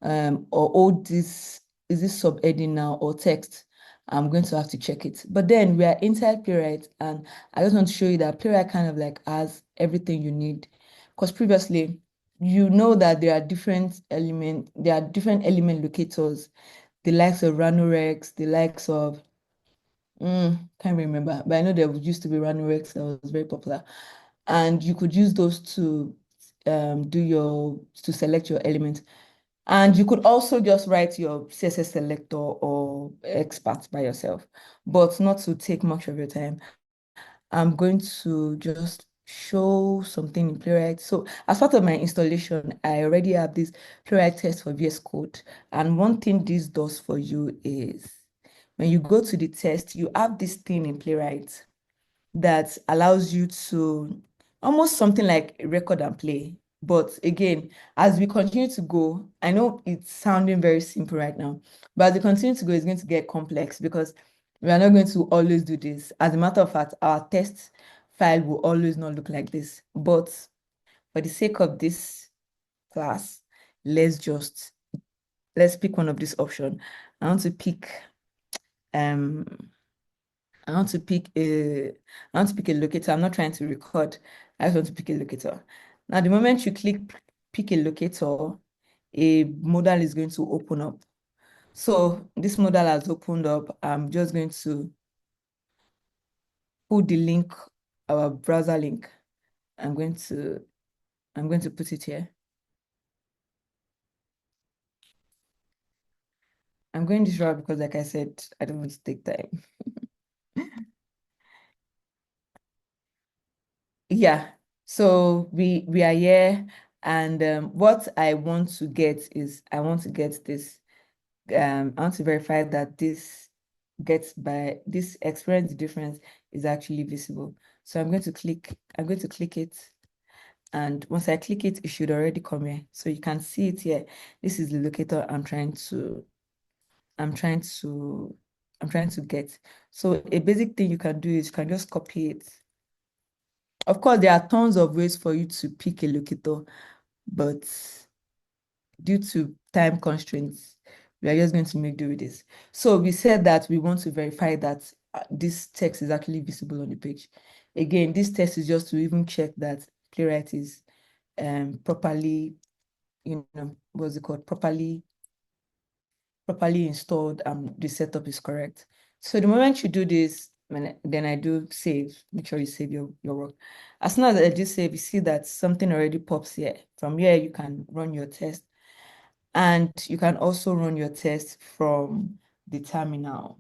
or hold this is this subheading now or text? I'm going to have to check it. But then we are inside Playwright, and I just want to show you that Playwright kind of like has everything you need. Because previously, you know that there are different element locators, the likes of Ranorex, the likes of can't remember, but I know there used to be Ranorex that was very popular. And you could use those to select your element. And you could also just write your CSS selector or expert by yourself, but not to take much of your time. I'm going to just show something in Playwright. So as part of my installation, I already have this Playwright test for VS Code. And one thing this does for you is when you go to the test, you have this thing in Playwright that allows you to almost something like record and play. But again, as we continue to go, I know it's sounding very simple right now, but as we continue to go, it's going to get complex because we are not going to always do this. As a matter of fact, our test file will always not look like this. But for the sake of this class, let's pick one of this option. I want to pick um I want to pick a locator. I'm not trying to record. I just want to pick a locator. Now, the moment you click pick a locator, a modal is going to open up. So this modal has opened up. I'm just going to put the link, our browser link. I'm going to put it here. I'm going this route because, like I said, I don't want to take time. Yeah, so we are here, and what I want to get is I want to get this. I want to verify that this experience difference is actually visible. So I'm going to click it, and once I click it, it should already come here. So you can see it here. This is the locator I'm trying to get. So a basic thing you can do is you can just copy it. Of course, there are tons of ways for you to pick a locator, but due to time constraints, we are just going to make do with this. So we said that we want to verify that this text is actually visible on the page. Again, this test is just to even check that Playwright is properly, what's it called, properly installed and the setup is correct. So the moment you do this, then I do save, make sure you save your work. As soon as I do save, you see that something already pops here. From here, you can run your test. And you can also run your test from the terminal.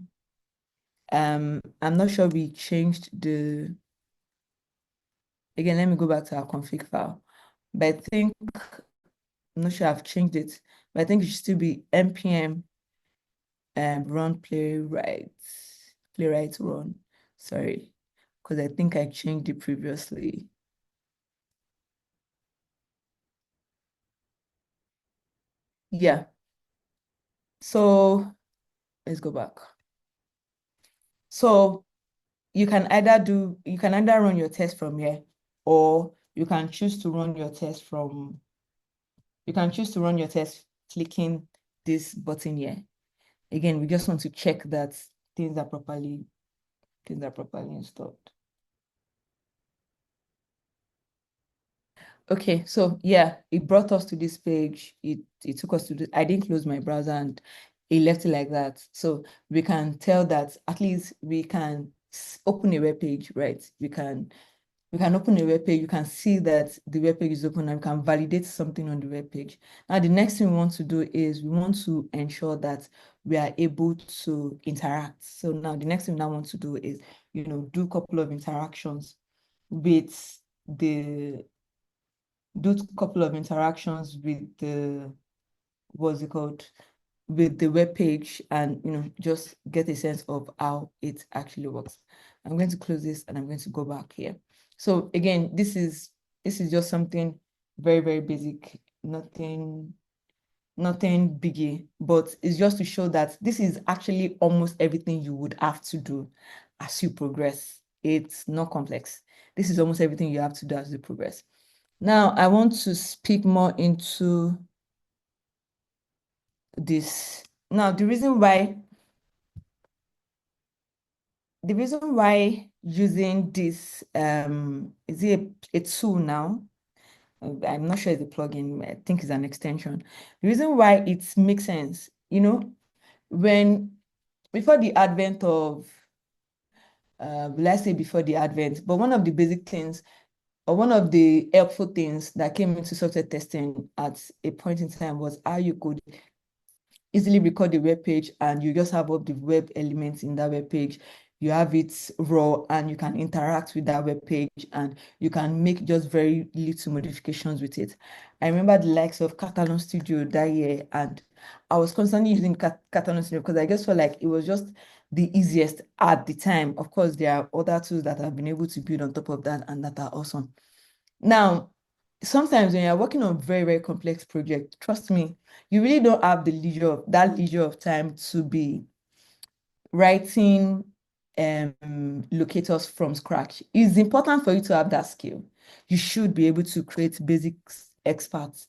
I'm not sure we changed again, let me go back to our config file. But I think, I'm not sure I've changed it, but I think it should still be npm run playwright run. Sorry, because I think I changed it previously. Yeah. So let's go back. So you can either run your test from here, or you can choose to run your test clicking this button here. Again, we just want to check that things are properly installed. Okay, so yeah, it brought us to this page. It took us to this. I didn't close my browser and it left it like that. So we can tell that at least we can open a web page, right? We can open a web page. You can see that the web page is open and we can validate something on the web page. Now, the next thing we want to do is we want to ensure that we are able to interact. So now the next thing we now want to do is, do a couple of interactions with the what's it called, with the web page, and just get a sense of how it actually works. I'm going to close this and I'm going to go back here. So again, this is just something very, very basic, nothing biggie, but it's just to show that this is actually almost everything you would have to do as you progress. It's not complex. This is almost everything you have to do as you progress. Now, I want to speak more into this now the reason why using this is it a tool now? I'm not sure it's a plugin. I think it's an extension. The reason why it makes sense, when before the advent of let's say before the advent, but one of the basic things or one of the helpful things that came into software testing at a point in time was how you could easily record the web page and you just have all the web elements in that web page. You have it raw and you can interact with that web page and you can make just very little modifications with it. I remember the likes of Catalan Studio that year, and I was constantly using Catalan Studio because I just felt like it was just the easiest at the time. Of course, there are other tools that I've been able to build on top of that and that are awesome. Now, sometimes when you're working on very, very complex projects, trust me, you really don't have that leisure of time to be writing locators from scratch. It's important for you to have that skill. You should be able to create basic experts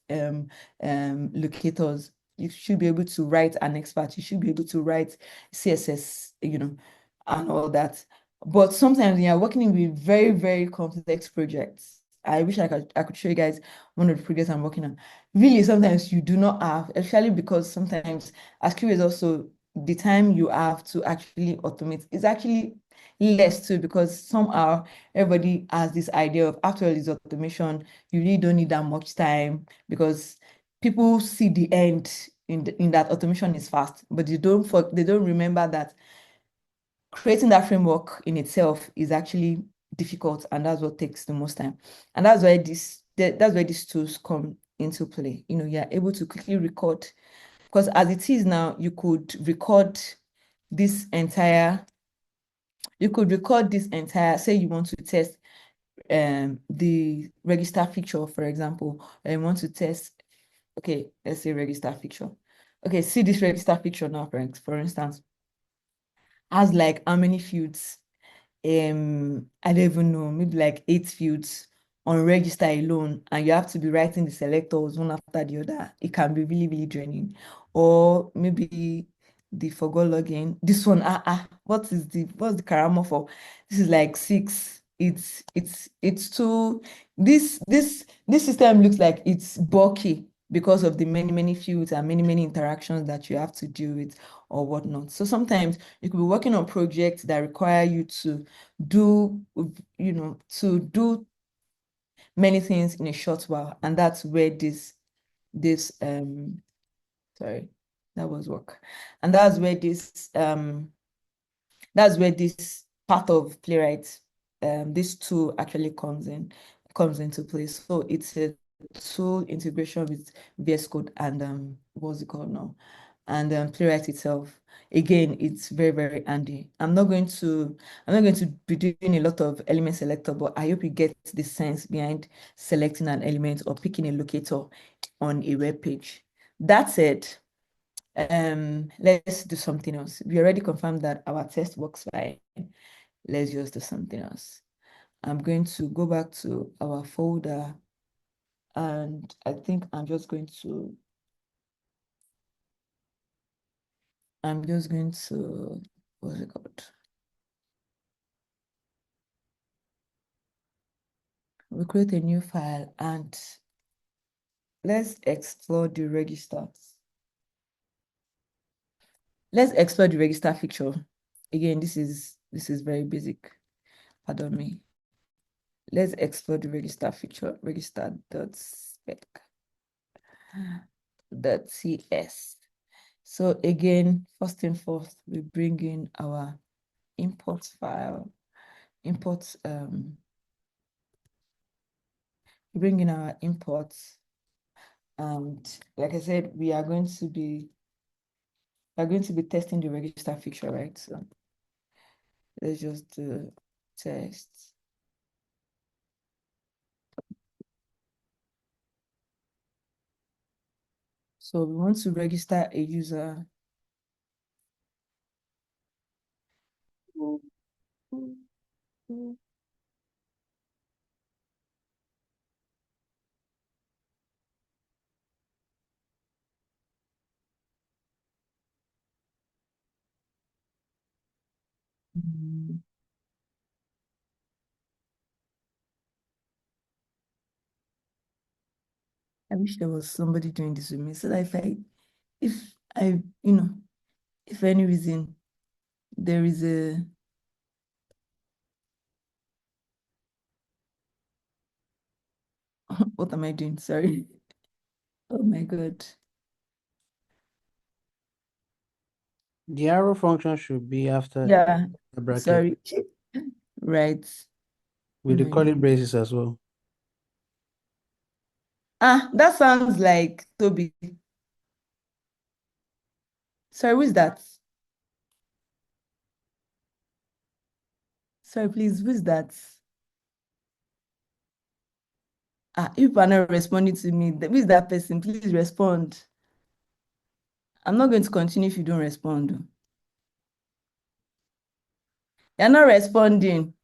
locators. You should be able to write an expert. You should be able to write CSS, and all that. But sometimes when you're working with very, very complex projects, I wish I could show you guys one of the projects I'm working on. Really, sometimes you do not have, especially because sometimes as is also the time you have to actually automate is actually less too, because somehow everybody has this idea of after all this automation, you really don't need that much time because people see the end in that automation is fast, but they don't remember that creating that framework in itself is actually difficult, and that's what takes the most time. And that's where these tools come into play. You're able to quickly record, because as it is now, this entire, say you want to test the register feature, for example, and you want to test, okay, let's say register feature. Okay, see this register feature now, for instance, has like how many fields? I don't even know, maybe like 8 fields on register alone, and you have to be writing the selectors one after the other. It can be really, really draining. Or maybe the forgot login. This one, what's the karamo for? This is like 6. It's too, this system looks like it's bulky because of the many, many fields and many, many interactions that you have to deal with or whatnot. So sometimes you could be working on projects that require you to do, to do many things in a short while. And that's where this sorry, that was work. And that's where this part of Playwright, this tool actually comes into place. So it's a tool integration with VS Code and what's it called now? And Playwright itself. Again, it's very, very handy. I'm not going to be doing a lot of element selector, but I hope you get the sense behind selecting an element or picking a locator on a web page. That said, let's do something else. We already confirmed that our test works fine. Let's just do something else. I'm going to go back to our folder, and I think I'm just going to what's it called? We'll create a new file and let's explore the registers. Let's explore the register feature. Again, this is very basic. Pardon me. Let's explore the register feature, register.spec.cs. So again, first thing first, we bring in our import file, bring in our imports. And like I said, we are going to be testing the register feature, right? So let's just do test. So we want to register a user. Mm, I wish there was somebody doing this with me so that if I, if for any reason there is what am I doing? Sorry. Oh my God. The arrow function should be after Yeah, the bracket sorry. Right. Oh with the my curly God. braces as well. That sounds like Toby. Sorry, who is that? Sorry, please, who is that? If you are not responding to me, who is that person? Please respond. I'm not going to continue if you don't respond. You're not responding.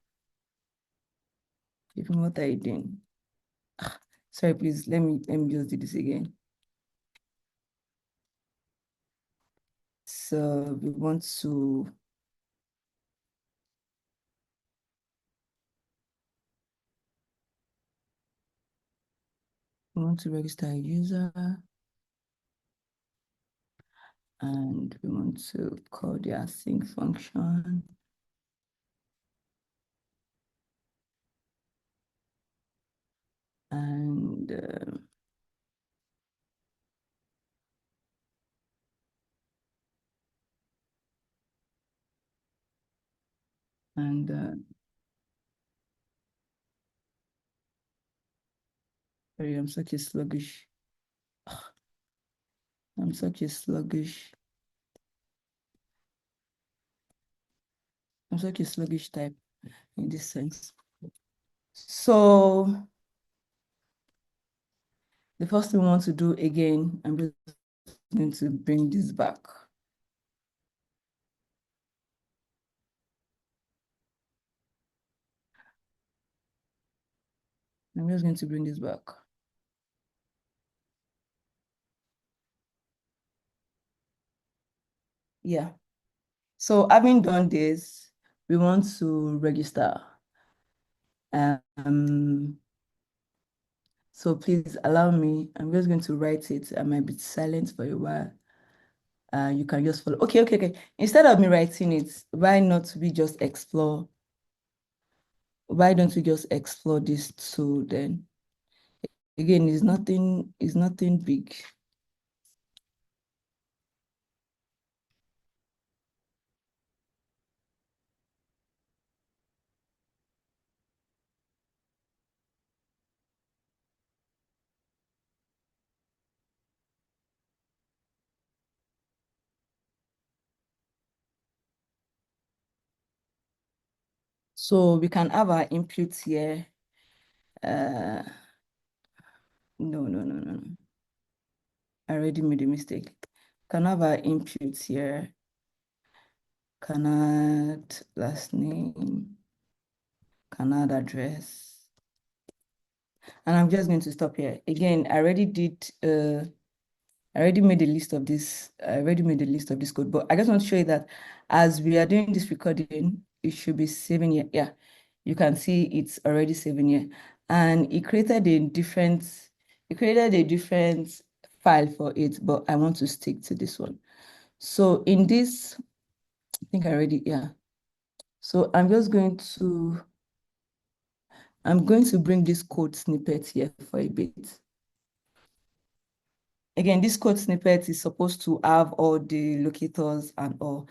What are you doing? Sorry, please, let me just do this again. So we want to register a user and we want to call the async function. And sorry, I'm such a sluggish. I'm such a sluggish. I'm such a sluggish type in this sense. So the first thing we want to do again, I'm just going to bring this back. I'm just going to bring this back. Yeah. So having done this, we want to register. So please allow me, I'm just going to write it. I might be silent for a while. You can just follow. Okay. Instead of me writing it, why not we just explore? Why don't we just explore this tool then? Again, it's nothing big. So we can have our input here. No. I already made a mistake. Can have our input here. Can add last name. Can add address. And I'm just going to stop here. Again, I already made a list of this. I already made a list of this code, but I just want to show you that as we are doing this recording, it should be saving here. Yeah, you can see it's already saving here. And it created a different file for it, but I want to stick to this one. So in this, I think I already, yeah. So I'm going to bring this code snippet here for a bit. Again, this code snippet is supposed to have all the locators and all.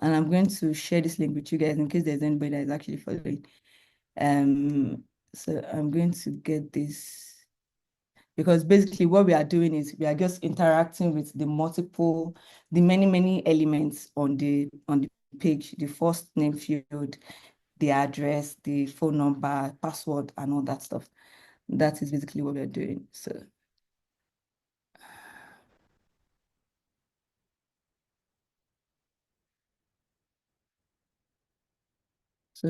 And I'm going to share this link with you guys in case there's anybody that is actually following. So I'm going to get this because basically what we are doing is we are just interacting with the many elements on the page, the first name field, the address, the phone number, password, and all that stuff. That is basically what we're doing. So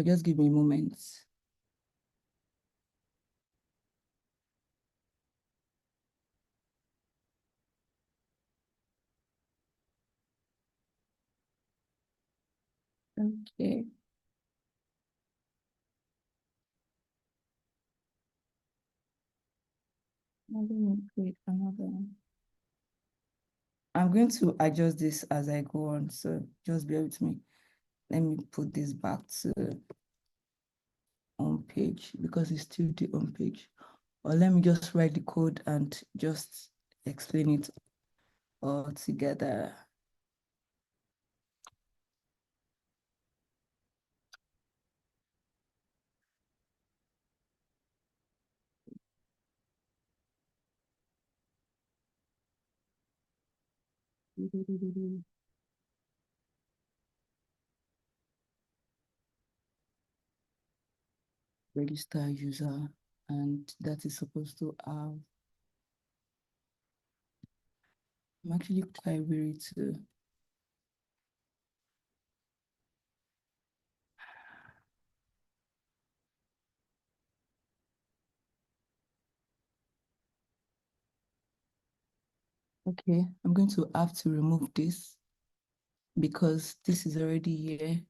just give me a moment. Okay. I'm going to create another one. I'm going to adjust this as I go on, so just bear with me. Let me put this back to on page because it's still the on page. Or let me just write the code and just explain it all together. Register user, and that is supposed to have. I'm actually quite weary too. Okay, I'm going to have to remove this because this is already here.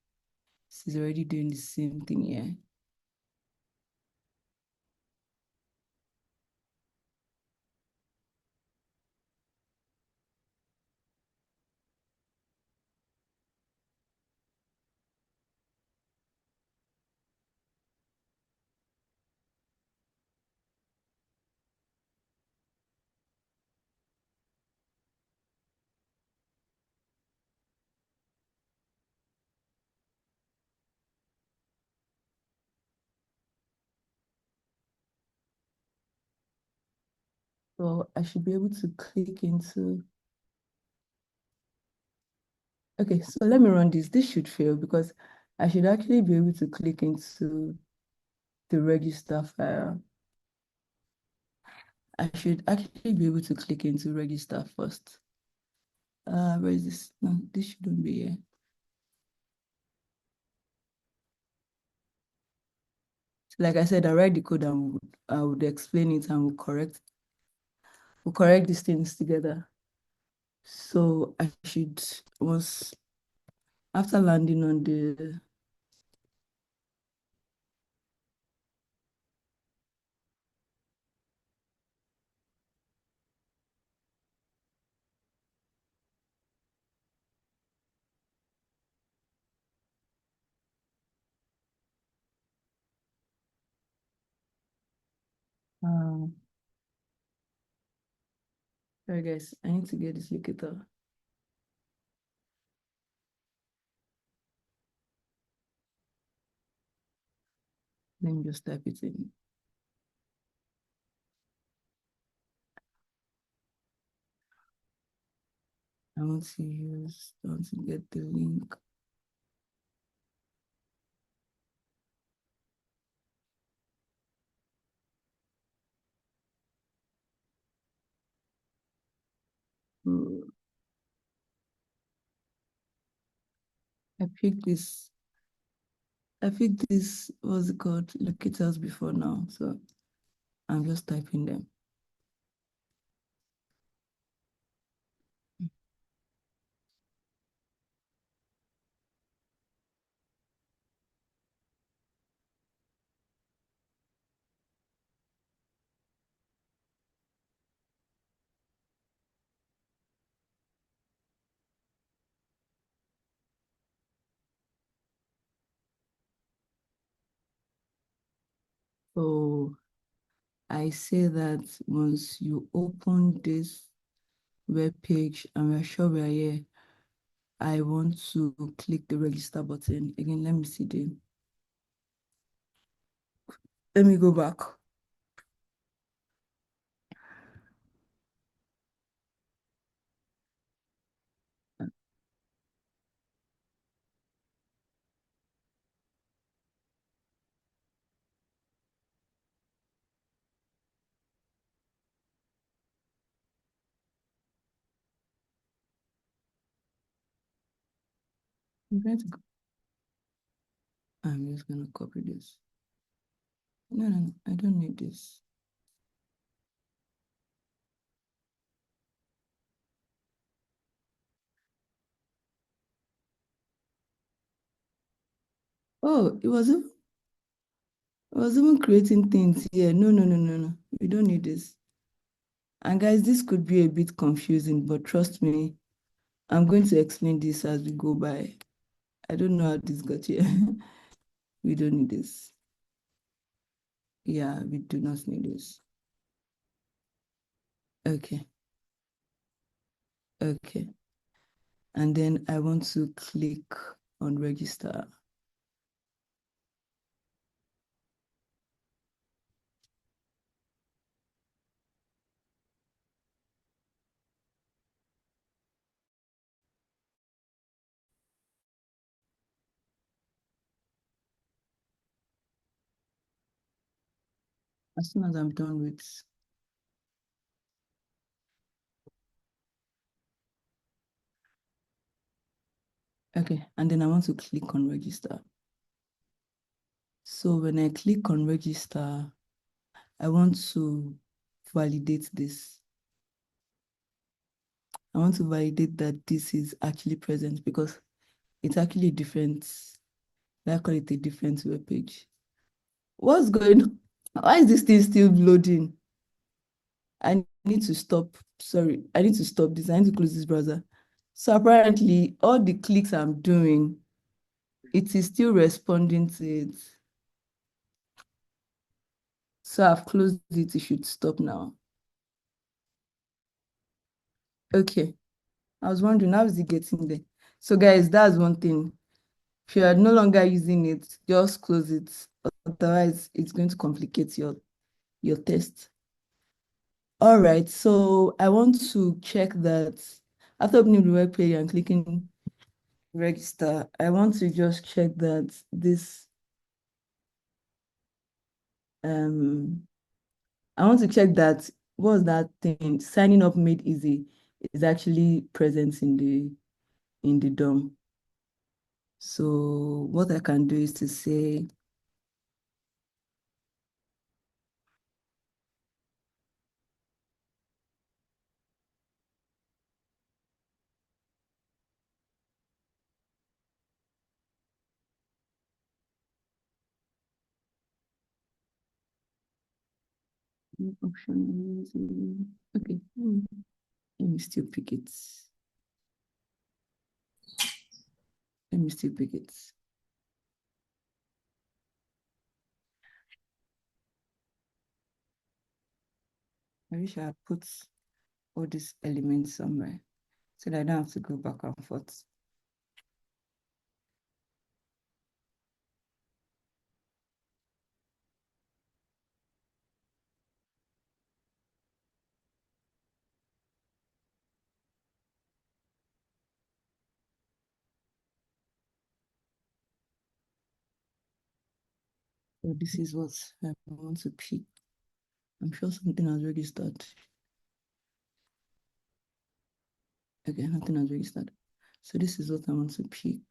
This is already doing the same thing here. So I should be able to click into. Okay, so let me run this. This should fail because I should actually be able to click into the register file. I should actually be able to click into register first. Where is this? No, this shouldn't be here. So like I said, I write the code and I would explain it and we'll correct these things together. So I should, once after landing on the sorry guys, I need to get this locator. Let me just type it in. I want to get the link. I picked this, what's it called, locators before now. So I'm just typing them. So I say that once you open this web page and we're sure we're here, I want to click the register button. Again, let me see the, let me go back. I'm just gonna copy this. No, I don't need this. Oh, it was even creating things here. No. We don't need this. And guys, this could be a bit confusing, but trust me, I'm going to explain this as we go by. I don't know how this got here. We don't need this. Yeah, we do not need this. Okay. Okay. And then I want to click on register. As soon as I'm done with, okay, and then I want to click on register. So when I click on register, I want to validate this. I want to validate that this is actually present because it's actually a different, I call it a different web page. What's going on? Why is this thing still loading? I need to stop. Sorry, I need to stop this. I need to close this browser. So apparently, all the clicks I'm doing, it is still responding to it. So I've closed it. It should stop now. Okay. I was wondering, how is it getting there? So guys, that's one thing. If you are no longer using it, just close it. Otherwise, it's going to complicate your test. All right, so I want to check that after opening the web page and clicking register, I want to just check that this, I want to check that, what's that thing, signing up made easy is actually present in the DOM. So what I can do is to say, option, okay, let me still pick it. Let me still pick it. I wish I had put all these elements somewhere so that I don't have to go back and forth. So this is what I want to pick. I'm sure something has registered. Okay, nothing has registered. So this is what I want to pick.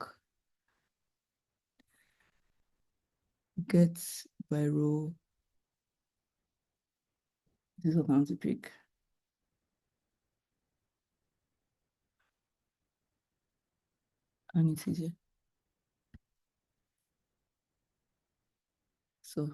Get by row. This is what I want to pick. And it's easier. So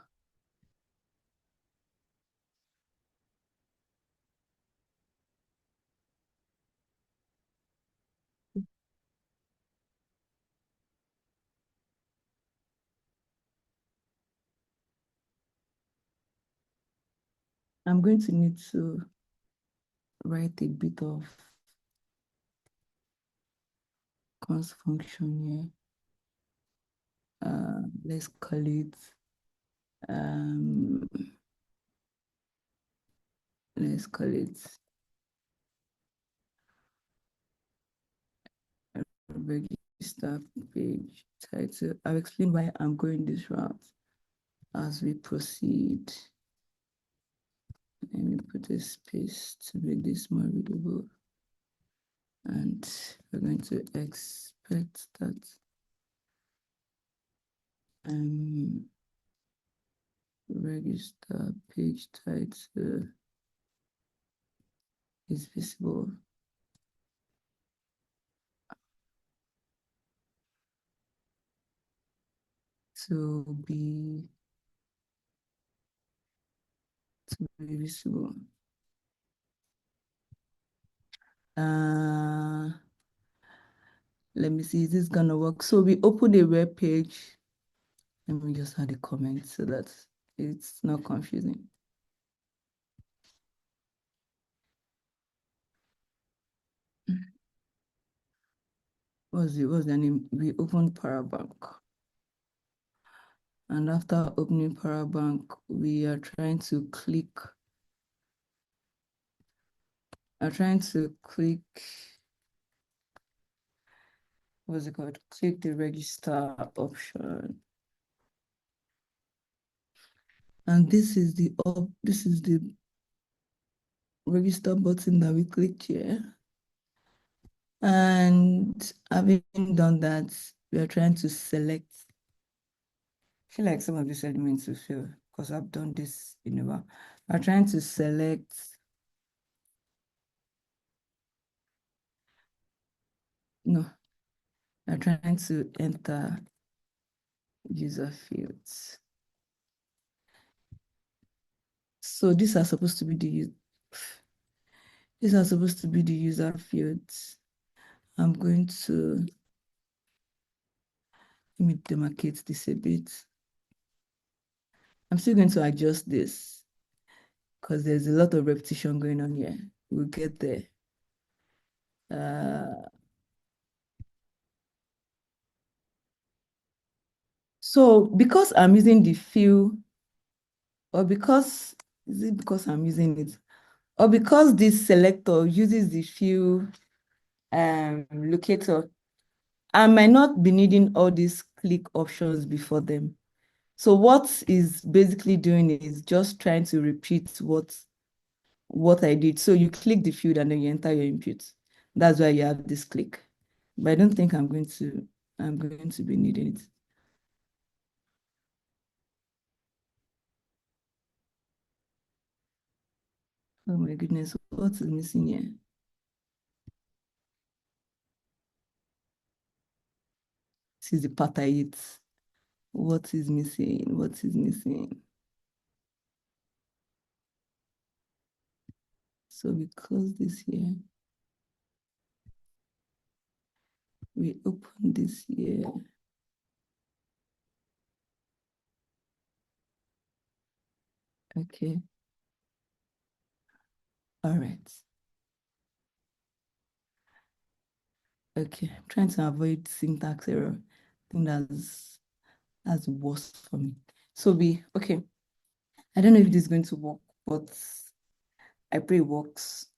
I'm going to need to write a bit of const function here. Let's call it let's call it register page title. I'll explain why I'm going this route as we proceed. Let me put a space to make this more readable. And we're going to expect that register page title is visible. To be visible. Let me see, is this gonna work? So we open a web page. Let me just add a comment so that it's not confusing. What's the name? We open Parabank. And after opening Parabank, we are trying to click. What's it called? Click the register option. And this is the register button that we clicked here. And having done that, we are trying to select. I feel like some of these elements will fail because I've done this in a while. I'm trying to select. No, I'm trying to enter user fields. So these are supposed to be the user fields. I'm going to let me demarcate this a bit. I'm still going to adjust this because there's a lot of repetition going on here. We'll get there. So because I'm using the fill, or because, is it because I'm using it? Or because this selector uses the fill locator, I might not be needing all these click options before them. So what is basically doing is just trying to repeat what I did. So you click the field and then you enter your input. That's why you have this click. But I don't think I'm going to be needing it. Oh my goodness, what is missing here? This is the part I hate. What is missing? What is missing? So we close this here. We open this here. Okay. All right. Okay, I'm trying to avoid syntax error. I think that's worse for me. So okay. I don't know if this is going to work, but I pray it works.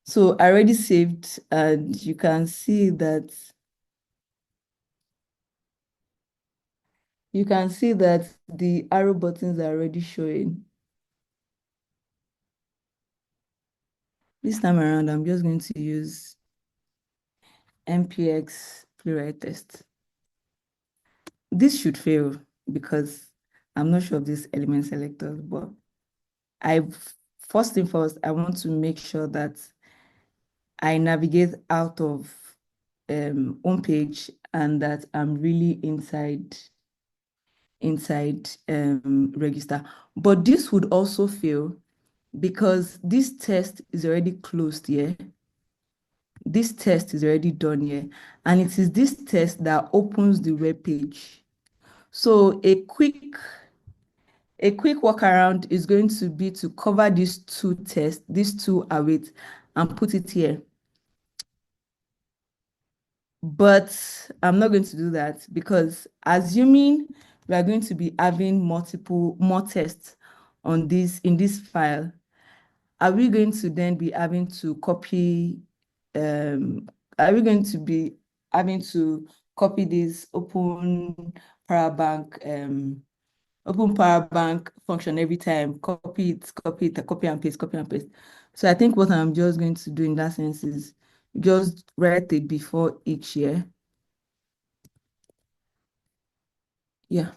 So I already saved, and you can see that the arrow buttons are already showing. This time around, I'm just going to use MPX Playwright test. This should fail because I'm not sure of this element selectors, but first thing first, I want to make sure that I navigate out of home page and that I'm really inside register. But this would also fail because this test is already closed here. This test is already done here, and it is this test that opens the web page. So a quick workaround is going to be to cover these two tests, these two await, and put it here. But I'm not going to do that because assuming we are going to be having more tests on in this file, are we going to then be having to copy, are we going to be having to copy this open power bank function every time, copy it, copy and paste, copy and paste. So I think what I'm just going to do in that sense is just write it before each year. Yeah,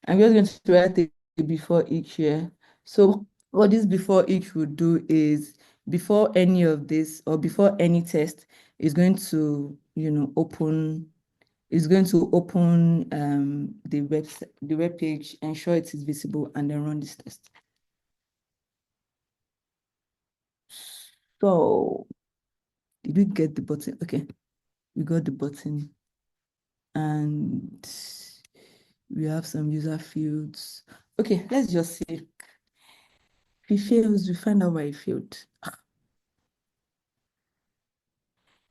I'm just going to write it before each year. So what this before each would do is before any of this or before any test is going to, open the web page, ensure it is visible, and then run this test. So Did we get the button? Okay, we got the button. And we have some user fields. Okay, let's just see. If it fails, we find out why it failed.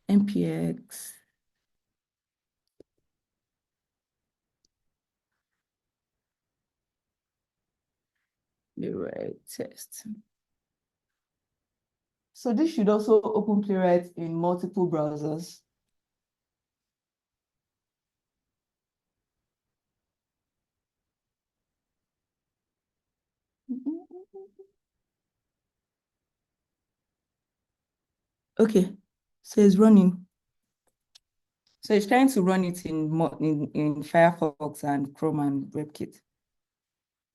NPX. Playwright test. So this should also open Playwright in multiple browsers. Okay, so it's running. So it's trying to run it in Firefox and Chrome and WebKit.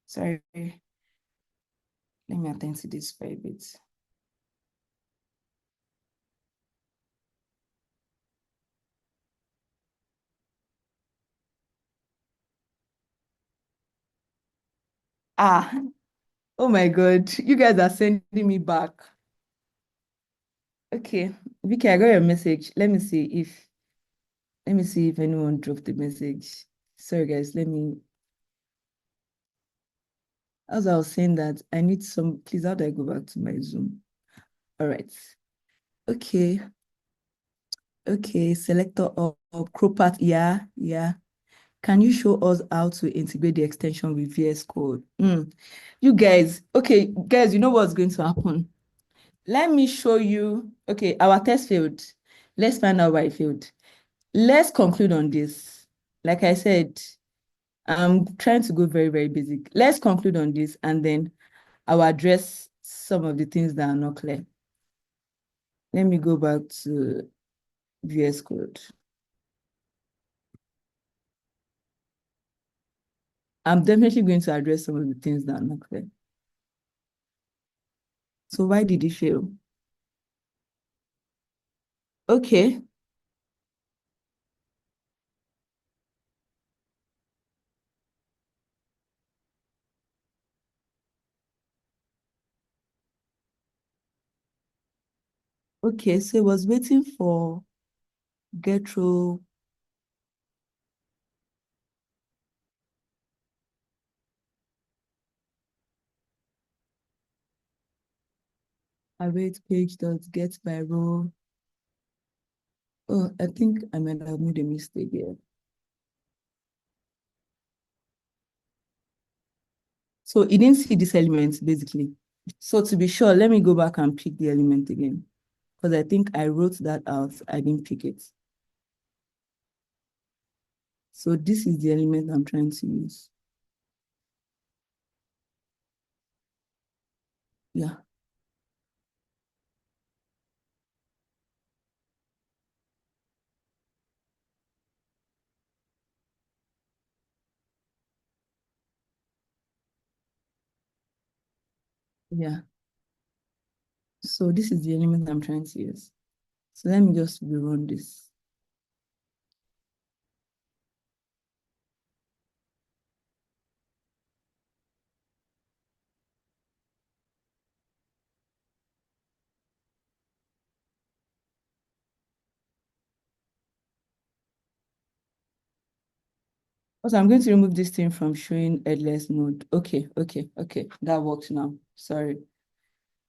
Sorry, let me attend to this for a bit. Ah, oh my God, you guys are sending me back. Okay, Vicky, I got your message. Let me see if anyone dropped the message. Sorry guys, as I was saying that I need some, please, how do I go back to my Zoom? All right. Okay. Okay, selector of crop path. Yeah. Can you show us how to integrate the extension with VS Code? You guys, okay, guys, you know what's going to happen? Let me show you. Okay, our test failed. Let's find out why it failed. Let's conclude on this. Like I said, I'm trying to go very, very basic. Let's conclude on this and then I'll address some of the things that are not clear. Let me go back to VS Code. I'm definitely going to address some of the things that are not clear. So why did it fail? Okay. Okay, so I was waiting for get row. Await page dot get by row. Oh, I think I might have made a mistake here. So it didn't see this element basically. So to be sure, let me go back and pick the element again. Because I think I wrote that out. I didn't pick it. So this is the element I'm trying to use. Yeah. Yeah. So this is the element I'm trying to use. So let me just rerun this. Also, I'm going to remove this thing from showing headless mode. Okay. That works now. Sorry.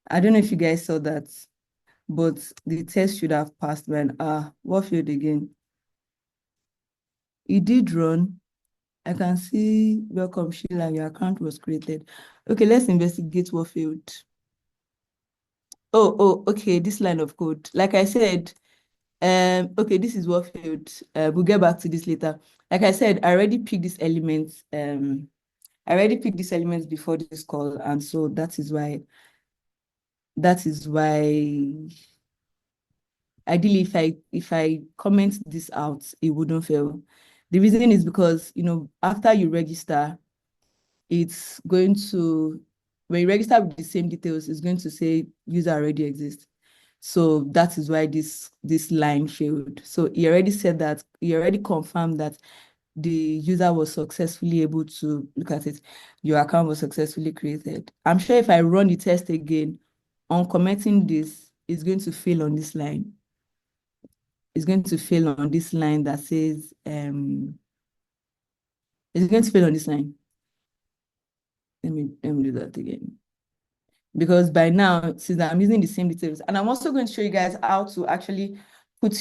I don't know if you guys saw that, but the test should have passed when, what field again? It did run. I can see, welcome Sheila, your account was created. Okay, let's investigate what field. Oh, okay, this line of code. Like I said, okay, this is what field. We'll get back to this later. Like I said, I already picked this element. I already picked this element before this call, and so that is why ideally if I comment this out, it wouldn't fail. The reason is because after you register, it's going to, when you register with the same details, it's going to say user already exists. So that is why this line failed. So he already said that, he already confirmed that the user was successfully able to look at it. Your account was successfully created. I'm sure if I run the test again, on commenting this, it's going to fail on this line. is going to fail on this line that says, it's going to fail on this line. Let me do that again. Because by now, since I'm using the same details, and I'm also going to show you guys how to actually put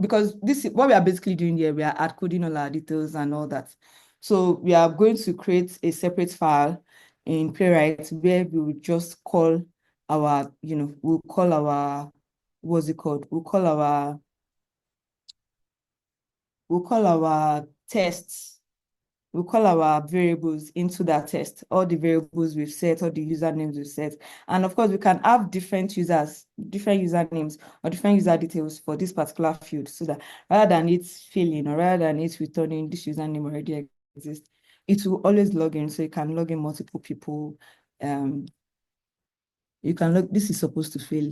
because this is what we are basically doing here. We are add coding all our details and all that. So we are going to create a separate file in Playwright where we will just call our, we'll call our, what's it called? We'll call our tests. We'll call our variables into that test, all the variables we've set, all the usernames we've set. And of course, we can have different usernames or different user details for this particular field, so that rather than it filling or rather than it returning this username already exists, it will always log in. So you can log in multiple people. You can log, this is supposed to fail.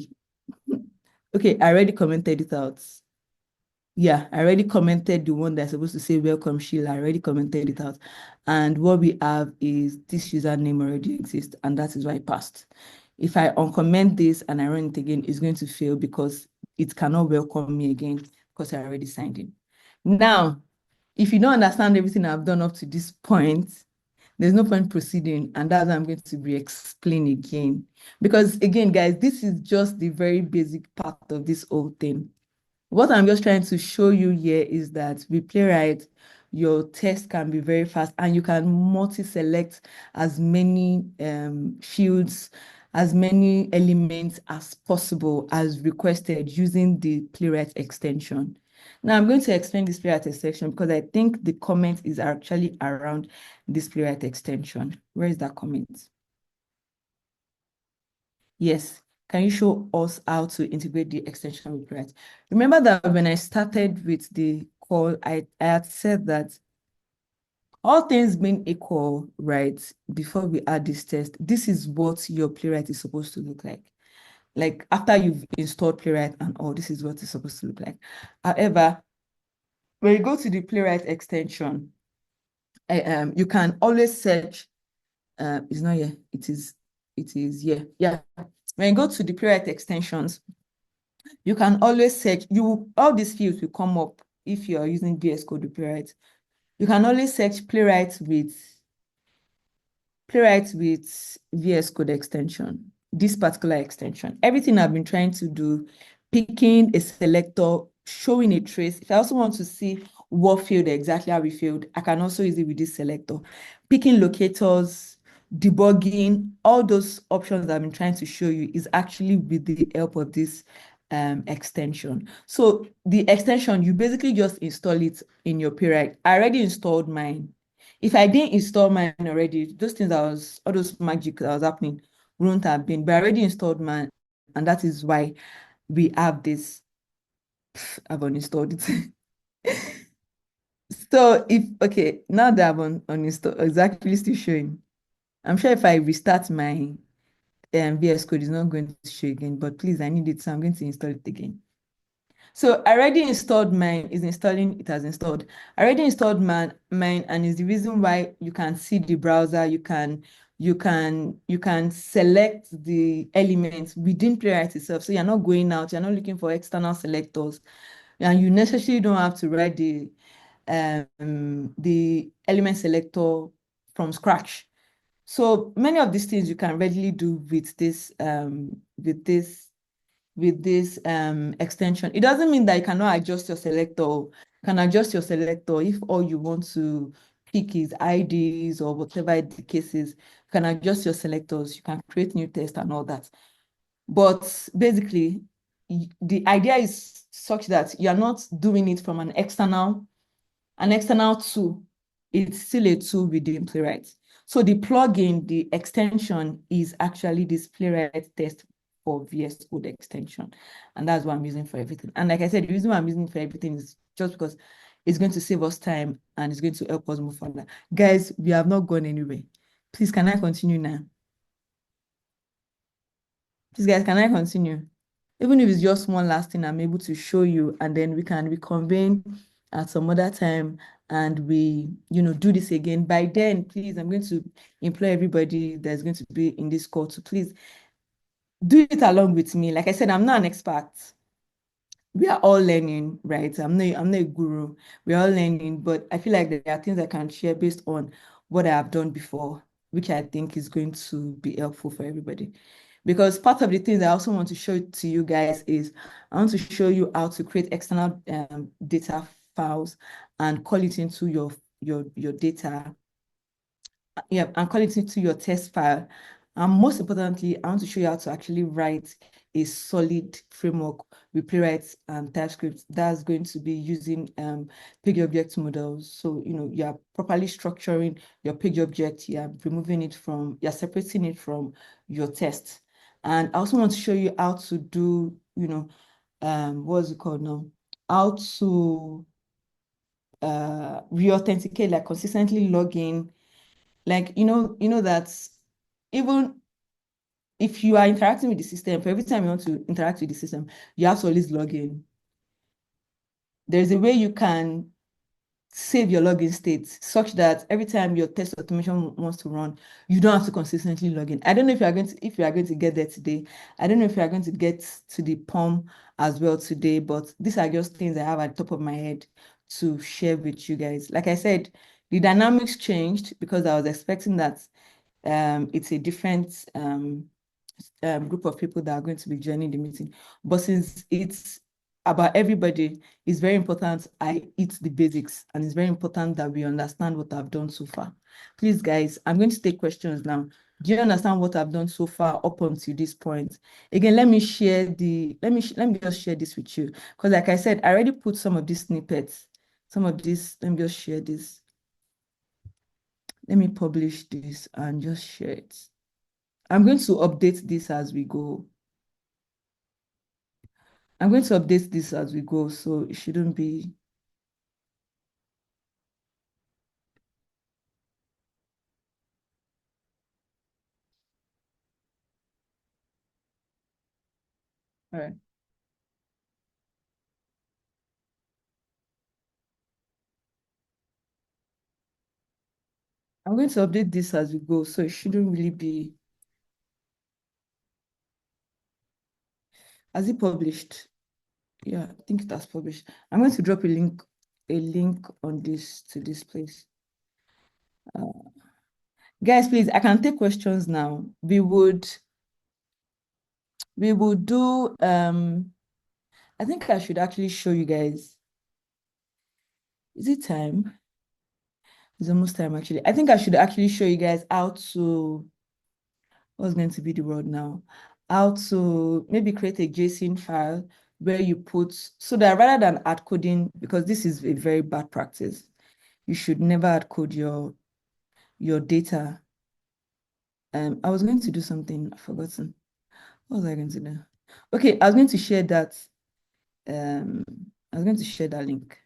Okay, I already commented it out. Yeah, I already commented the one that's supposed to say welcome Sheila. I already commented it out. And what we have is this username already exists, and that is why it passed. If I uncomment this and I run it again, it's going to fail because it cannot welcome me again because I already signed in. Now, if you don't understand everything I've done up to this point, there's no point proceeding, and that's what I'm going to re-explain again. Because again, guys, this is just the very basic part of this whole thing. What I'm just trying to show you here is that with Playwright, your test can be very fast and you can multi-select as many fields, as many elements as possible as requested using the Playwright extension. Now I'm going to explain this Playwright extension because I think the comment is actually around this Playwright extension. Where is that comment? Yes. Can you show us how to integrate the extension with Playwright? Remember that when I started with the call, I had said that all things being equal, right, before we add this test, this is what your Playwright is supposed to look like. Like after you've installed Playwright and all, this is what it's supposed to look like. However, when you go to the Playwright extension, you can always search, it's not here, it is here. Yeah. When you go to the Playwright extensions, you can always search, all these fields will come up if you are using VS Code with Playwright. You can always search Playwright with VS Code extension, this particular extension. Everything I've been trying to do, picking a selector, showing a trace. If I also want to see what field exactly how we failed, I can also use it with this selector. Picking locators, debugging, all those options that I've been trying to show you is actually with the help of this extension. So the extension, you basically just install it in your Playwright. I already installed mine. If I didn't install mine already, those things all those magic that was happening wouldn't have been, but I already installed mine, and that is why we have this. I've uninstalled it. So okay, now that I've uninstalled, it's actually still showing. I'm sure if I restart my VS Code, it's not going to show again, but please, I need it, so I'm going to install it again. So I already installed mine, it has installed. I already installed mine, and is the reason why you can see the browser, you can select the elements within Playwright itself. So you're not going out, you're not looking for external selectors, and you necessarily don't have to write the element selector from scratch. So many of these things you can readily do with this extension. It doesn't mean that you cannot adjust your selector. You can adjust your selector if all you want to pick is IDs or whatever the case is. You can adjust your selectors. You can create new tests and all that. But basically, the idea is such that you're not doing it from an external tool. It's still a tool within Playwright. So the plugin, the extension is actually this Playwright test for VS Code extension. And that's what I'm using for everything. And like I said, the reason why I'm using for everything is just because it's going to save us time and it's going to help us move further. Guys, we have not gone anywhere. Please, can I continue now? Please, guys, can I continue? Even if it's just one last thing I'm able to show you, and then we can reconvene at some other time and we, do this again. By then, please, I'm going to implore everybody that's going to be in this call to please do it along with me. Like I said, I'm not an expert. we are all learning, right? I'm not a guru. We're all learning, but I feel like there are things I can share based on what I have done before, which I think is going to be helpful for everybody. Because part of the things I also want to show to you guys is I want to show you how to create external data files and call it into your data. Yeah, and call it into your test file. And most importantly, I want to show you how to actually write a solid framework with Playwright and TypeScript that's going to be using page object models. So, you're properly structuring your page object, you're separating it from your test. And I also want to show you how to do, what's it called now? How to re-authenticate, like consistently log in. Like, that even if you are interacting with the system, for every time you want to interact with the system, you have to always log in. There's a way you can save your login state such that every time your test automation wants to run, you don't have to consistently log in. I don't know if you are going to get there today. I don't know if you are going to get to the POM as well today, but these are just things I have at the top of my head to share with you guys. Like I said, the dynamics changed because I was expecting that it's a different group of people that are going to be joining the meeting. But since it's about everybody, it's very important I eat the basics, and it's very important that we understand what I've done so far. Please, guys, I'm going to take questions now. Do you understand what I've done so far up until this point? Again, let me just share this with you. Because like I said, I already put some of these snippets, let me just share this. Let me publish this and just share it. I'm going to update this as we go. So it shouldn't be. All right. I'm going to update this as we go, so it shouldn't really be. Has it published? Yeah, I think it has published. I'm going to drop a link on this to this place. Guys, please, I can take questions now. We would do I think I should actually show you guys. Is it time? It's almost time actually. I think I should actually show you guys how to, what's going to be the word now? How to maybe create a JSON file where you put, so that rather than add coding, because this is a very bad practice, you should never add code your data. I was going to do something, I've forgotten. What was I going to do? Okay, I was going to share that. I was going to share that link.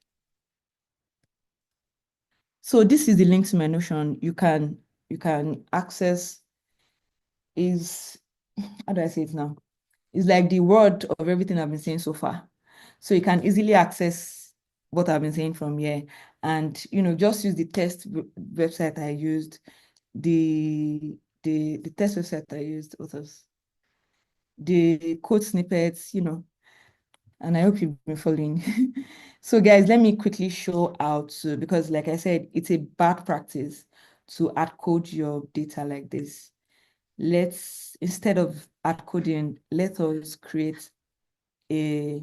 So this is the link to my Notion. You can access is, how do I say it now? It's like the word of everything I've been saying so far. So you can easily access what I've been saying from here. And, just use the test website I used, the test website I used, what else? The code snippets, and I hope you've been following. So guys, let me quickly show how to, because like I said, it's a bad practice to add code your data like this. Instead of add coding, let's create a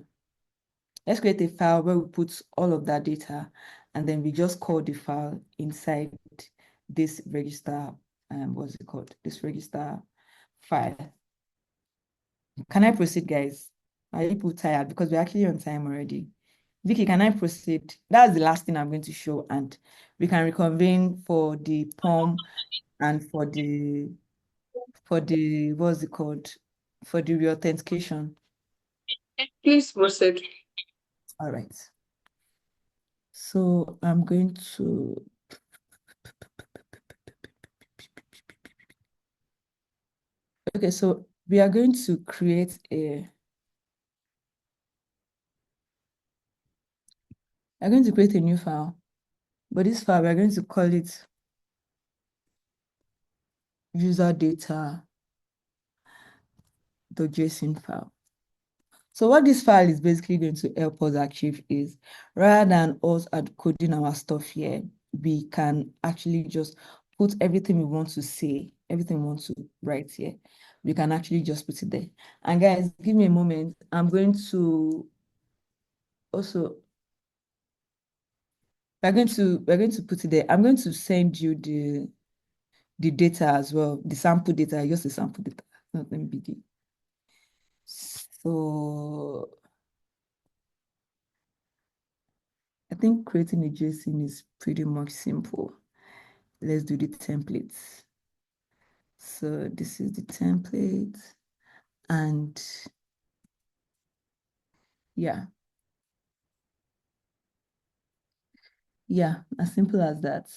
file where we put all of that data, and then we just call the file inside this register, what's it called? This register file. Can I proceed, guys? Are you people tired? Because we're actually on time already. Vicky, can I proceed? That's the last thing I'm going to show, and we can reconvene for the POM and for the what's it called? For the reauthentication. Please proceed. All right. So I'm going to okay, so we are going to create a new file, but this file we're going to call it user data.json file. So what this file is basically going to help us achieve is, rather than us coding our stuff here, we can actually just put everything we want to say, everything we want to write here. We can actually just put it there. And guys, give me a moment. I'm going to also, we're going to put it there. I'm going to send you the data as well, the sample data, just the sample data, not MBD. So I think creating a JSON is pretty much simple. Let's do the templates. So this is the template, and yeah, as simple as that.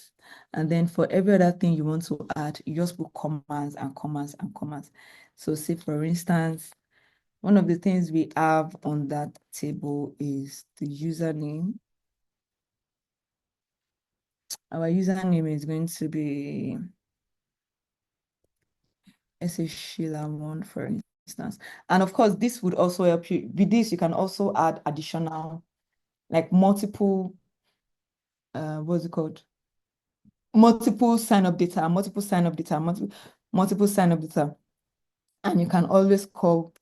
And then for every other thing you want to add, you just put commas and commas and commas. So say for instance, one of the things we have on that table is the username. Our username is going to be, let's say Sheila1, for instance. And of course, this would also help you. With this, you can also add additional, like multiple, what's it called? Multiple sign-up data, multiple sign-up data, multiple sign-up data. And you can always call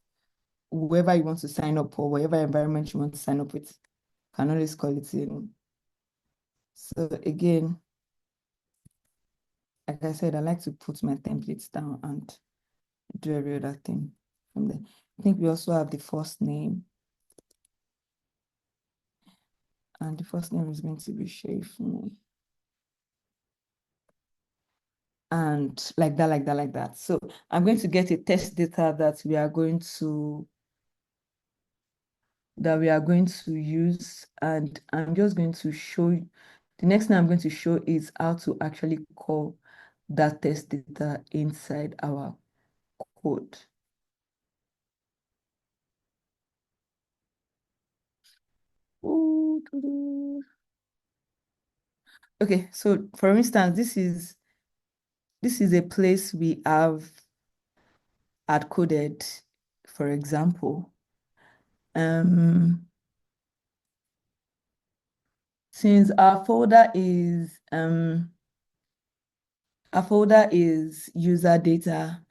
whoever you want to sign up or whatever environment you want to sign up with. You can always call it in. So again, like I said, I like to put my templates down and do every other thing from there. I think we also have the first name. And the first name is going to be Sherifumi. And like that, like that, like that. So I'm going to get a test data that we are going to use, and I'm just going to show you. The next thing I'm going to show is how to actually call that test data inside our code. Okay, so for instance, this is a place we have hard coded, for example. Since our folder is user data,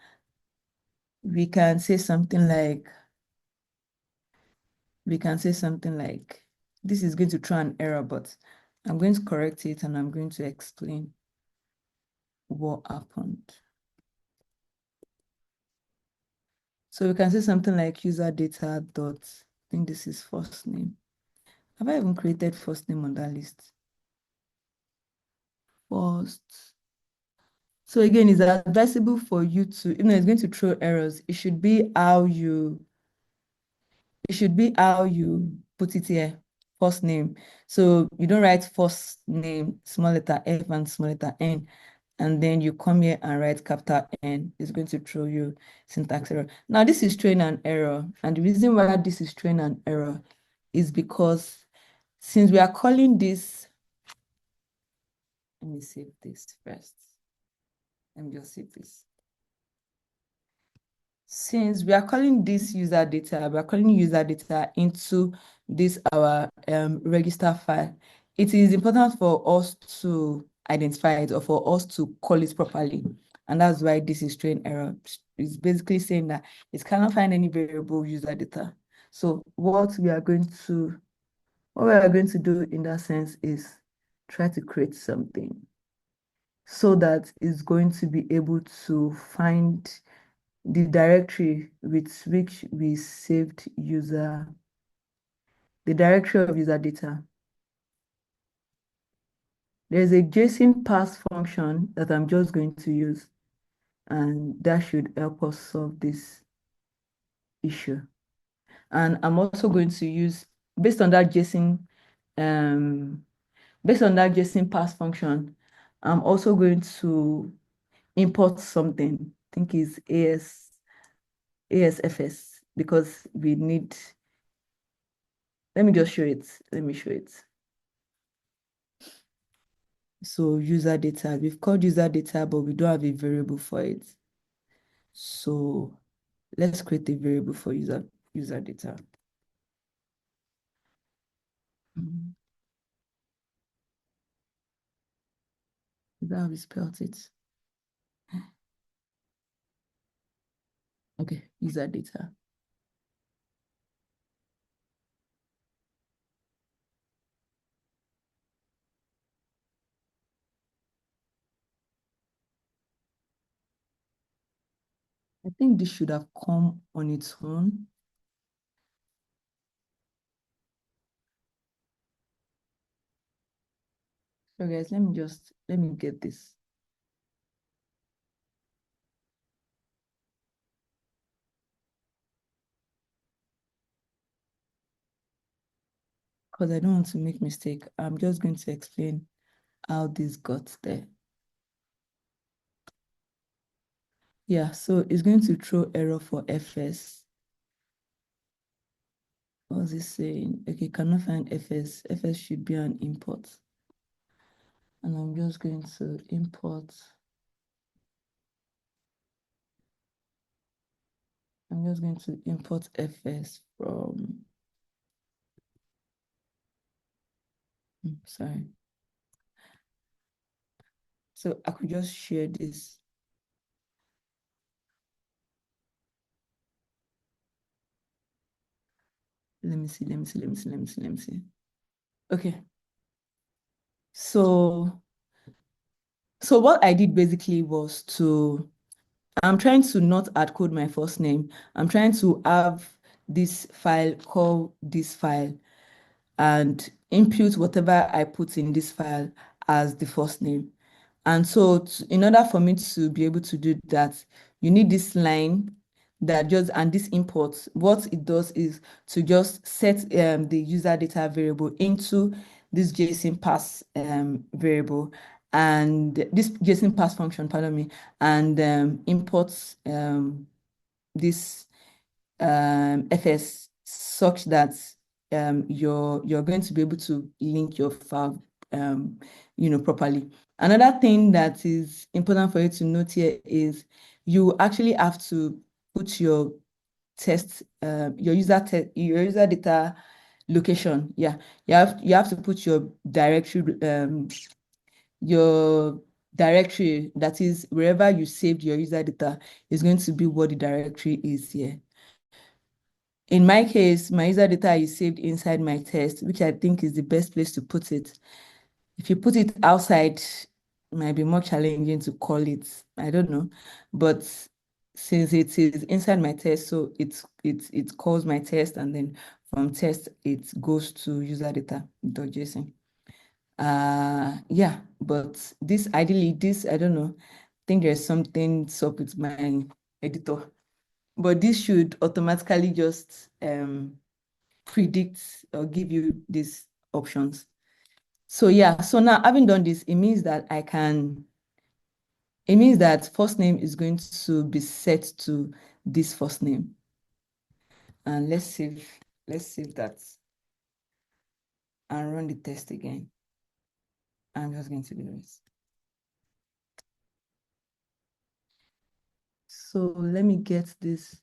we can say something like, this is going to throw an error, but I'm going to correct it and I'm going to explain what happened. So we can say something like user data dot, I think this is first name. Have I even created first name on that list? First. So again, it's advisable for you to, it's going to throw errors. It should be how you put it here, first name. So you don't write first name, small letter F and small letter N, and then you come here and write capital N. It's going to throw you syntax error. Now this is throwing an error, and the reason why this is throwing an error is because since we are calling this, let me save this first. Let me just save this. Since we are calling this user data, we are calling user data into this our register file, it is important for us to identify it or for us to call it properly. And that's why this is throwing error. It's basically saying that it cannot find any variable user data. So what we are going to do in that sense is try to create something so that it's going to be able to find the directory with which we saved the directory of user data. There's a JSON pass function that I'm just going to use, and that should help us solve this issue. And I'm also going to use, based on that JSON pass function, I'm also going to import something, I think is ASFS, because we need, let me just show it. Let me show it. So user data, we've called user data, but we don't have a variable for it. So let's create a variable for user data. Is that how we spelled it? Okay, user data. I think this should have come on its own. So guys, let me get this. Because I don't want to make mistake. I'm just going to explain how this got there. Yeah, so it's going to throw error for FS. What was it saying? Okay, cannot find FS. FS should be an import. And I'm just going to import. I'm just going to import FS from, sorry. So I could just share this. Let me see. Okay. So what I did basically was I'm trying to not add code my first name. I'm trying to have this file, call this file, and input whatever I put in this file as the first name. And so in order for me to be able to do that, you need this line that just, and this import, what it does is to just set the user data variable into this JSON pass variable, and this JSON pass function, pardon me, and imports this FS such that you're going to be able to link your file properly. Another thing that is important for you to note here is you actually have to put your your user data location. Yeah, you have to put your directory, that is wherever you saved your user data is going to be what the directory is here. In my case, my user data is saved inside my test, which I think is the best place to put it. If you put it outside, it might be more challenging to call it. I don't know. But since it is inside my test, so it calls my test, and then from test it goes to user data.json. Yeah, but this ideally, I don't know. I think there's something up with my editor. But this should automatically just predict or give you these options. So yeah, so now having done this, it means that first name is going to be set to this first name. And let's save that and run the test again. I'm just going to do this. So let me get this.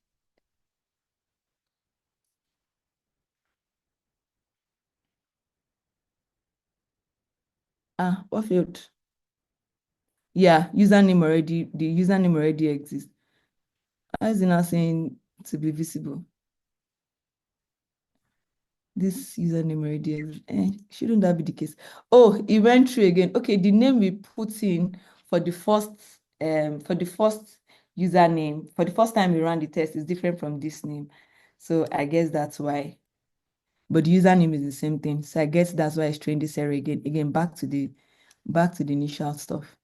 What field? Yeah, the username already exists. How is it now saying to be visible? This username already exists. Shouldn't that be the case? Oh, it went through again. Okay, the name we put in for the first username, for the first time we ran the test, is different from this name. So I guess that's why. But the username is the same thing. So I guess that's why it's trying this error again. Again, back to the initial stuff.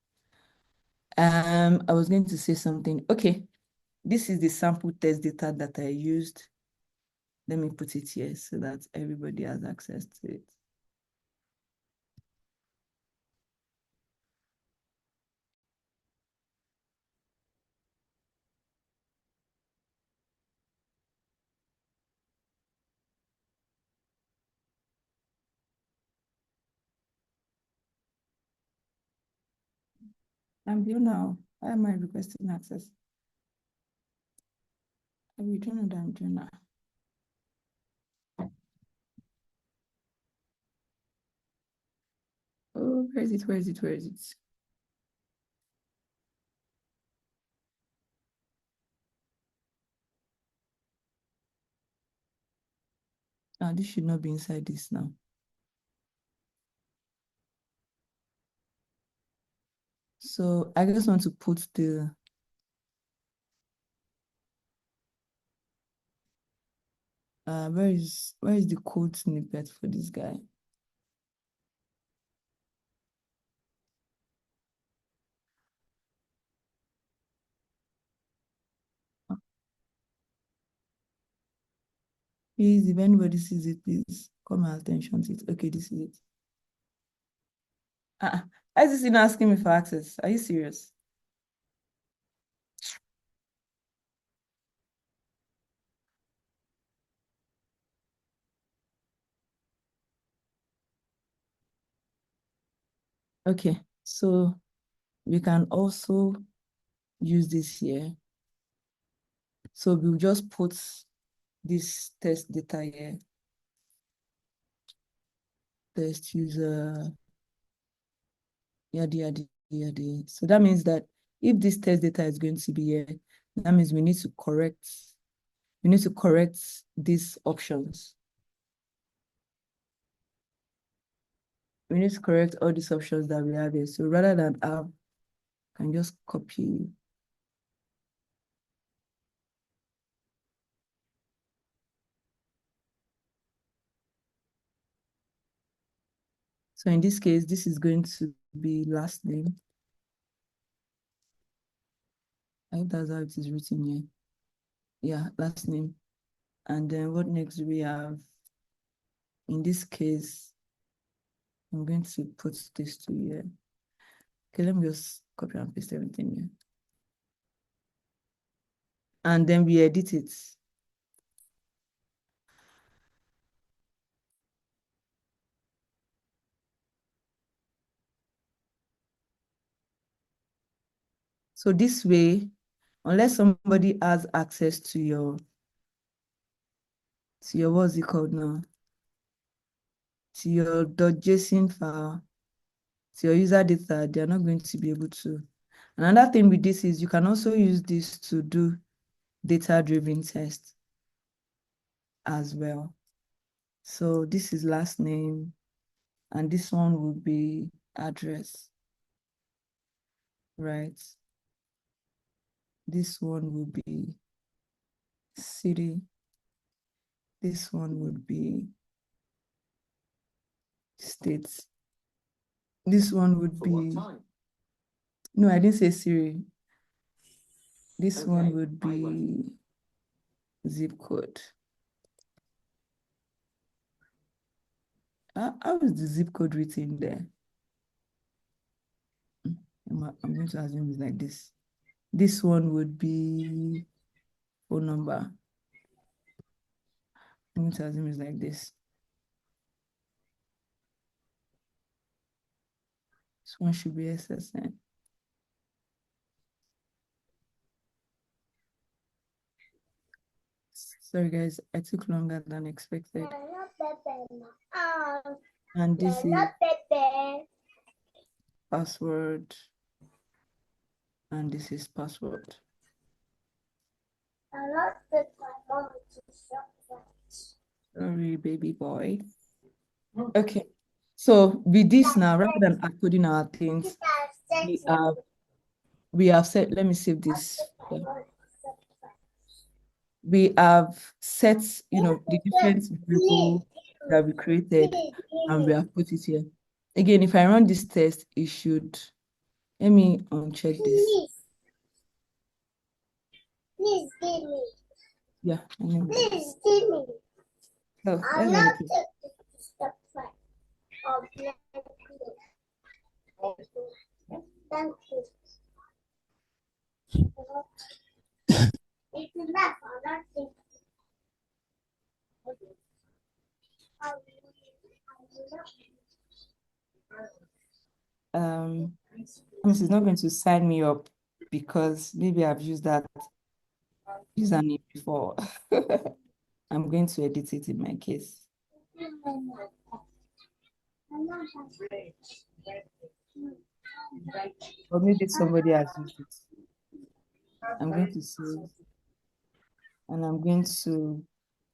I was going to say something. Okay, this is the sample test data that I used. Let me put it here so that everybody has access to it. I'm here now. Why am I requesting access? I will join that I'm doing now. Oh, where is it? This should not be inside this now. So I just want to put the where is the code snippet for this guy? Please, if anybody sees it, please call my attention to it. Okay, this is it. Why is this asking me for access? Are you serious? Okay, so we can also use this here. So we'll just put this test data here. Test user, yada. So that means that if this test data is going to be here, that means we need to correct these options. We need to correct all these options that we have here. So rather than have, I can just copy. So in this case, this is going to be last name. I hope that's how it is written here. Yeah, last name. And then what next do we have? In this case, I'm going to put this to here. Okay, let me just copy and paste everything here. And then we edit it. So this way, unless somebody has access to your what's it called now? To your .json file, to your user data, they're not going to be able to. Another thing with this is you can also use this to do data-driven tests as well. So this is last name, and this one will be address, right? This one will be city. This one would be states. This one would be, no, I didn't say Siri. This one would be zip code. How is the zip code written there? I'm going to assume it's like this. This one would be phone number. I'm going to assume it's like this. This one should be SSN. Sorry guys, I took longer than expected. And this is password. And this is password. Sorry, baby boy. Okay. So with this now, rather than uploading our things, we have set, let me save this. We have set, the different variables that we created, and we have put it here. Again, if I run this test, it should, let me uncheck this. Please give me. Yeah. Please give me. So, I'm not step five. Thank you. It's enough. I'm not thinking. It's not going to sign me up because maybe I've used that username before. I'm going to edit it in my case. Or maybe somebody has used it. I'm going to save, and I'm going to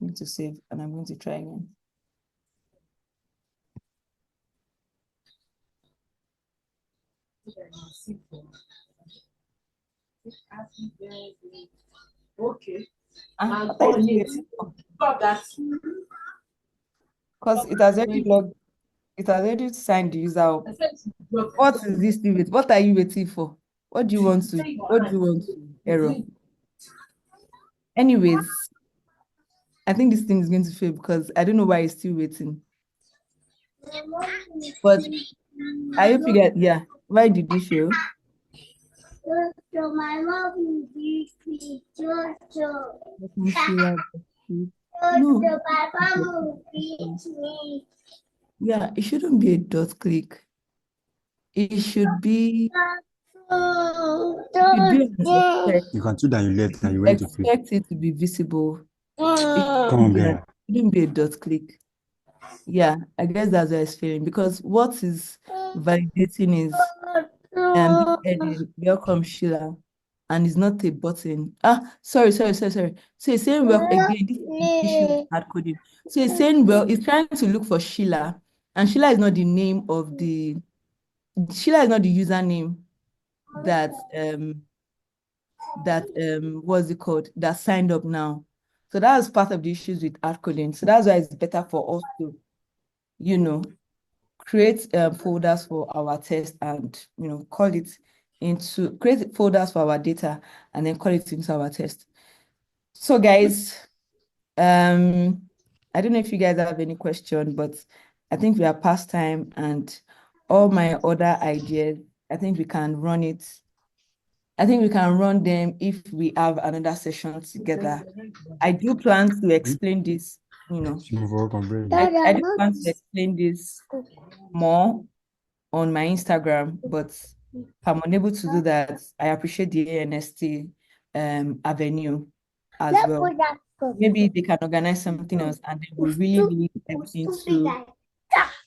I'm going to save and I'm going to try again. Okay. What are you waiting for? Because it has already logged, it has already signed the user up. What is this thing with? What are you waiting for? What do you want to error? Anyways, I think this thing is going to fail because I don't know why it's still waiting. But I hope you get, yeah. Why did you fail? So my mom beat me. Let me see that. No. No. My mom beat me. Yeah, it shouldn't be a dot click. It should be an expect. You can do that, you left and you went to play. Expect it to be visible. It Come on, shouldn't be guy. a dot click. Yeah, I guess that's why it's failing because what is validating is this heading, welcome Sheila, and it's not a button. Sorry. So it's saying well again, this is the issue with hard coding. So it's saying well, it's trying to look for Sheila, and Sheila is not the name of the Sheila is not the username that what's it called, that signed up now. So that's part of the issues with hard coding. So that's why it's better for us to, create folders for our test and, call it into, create folders for our data and then call it into our test. So guys, I don't know if you guys have any question, but I think we are past time and all my other ideas, I think we can run it. I think we can run them if we have another session together. I do plan to explain this, I do plan to explain this more on my Instagram, but if I'm unable to do that, I appreciate the ANST avenue as well. Maybe they can organize something else and they will really step into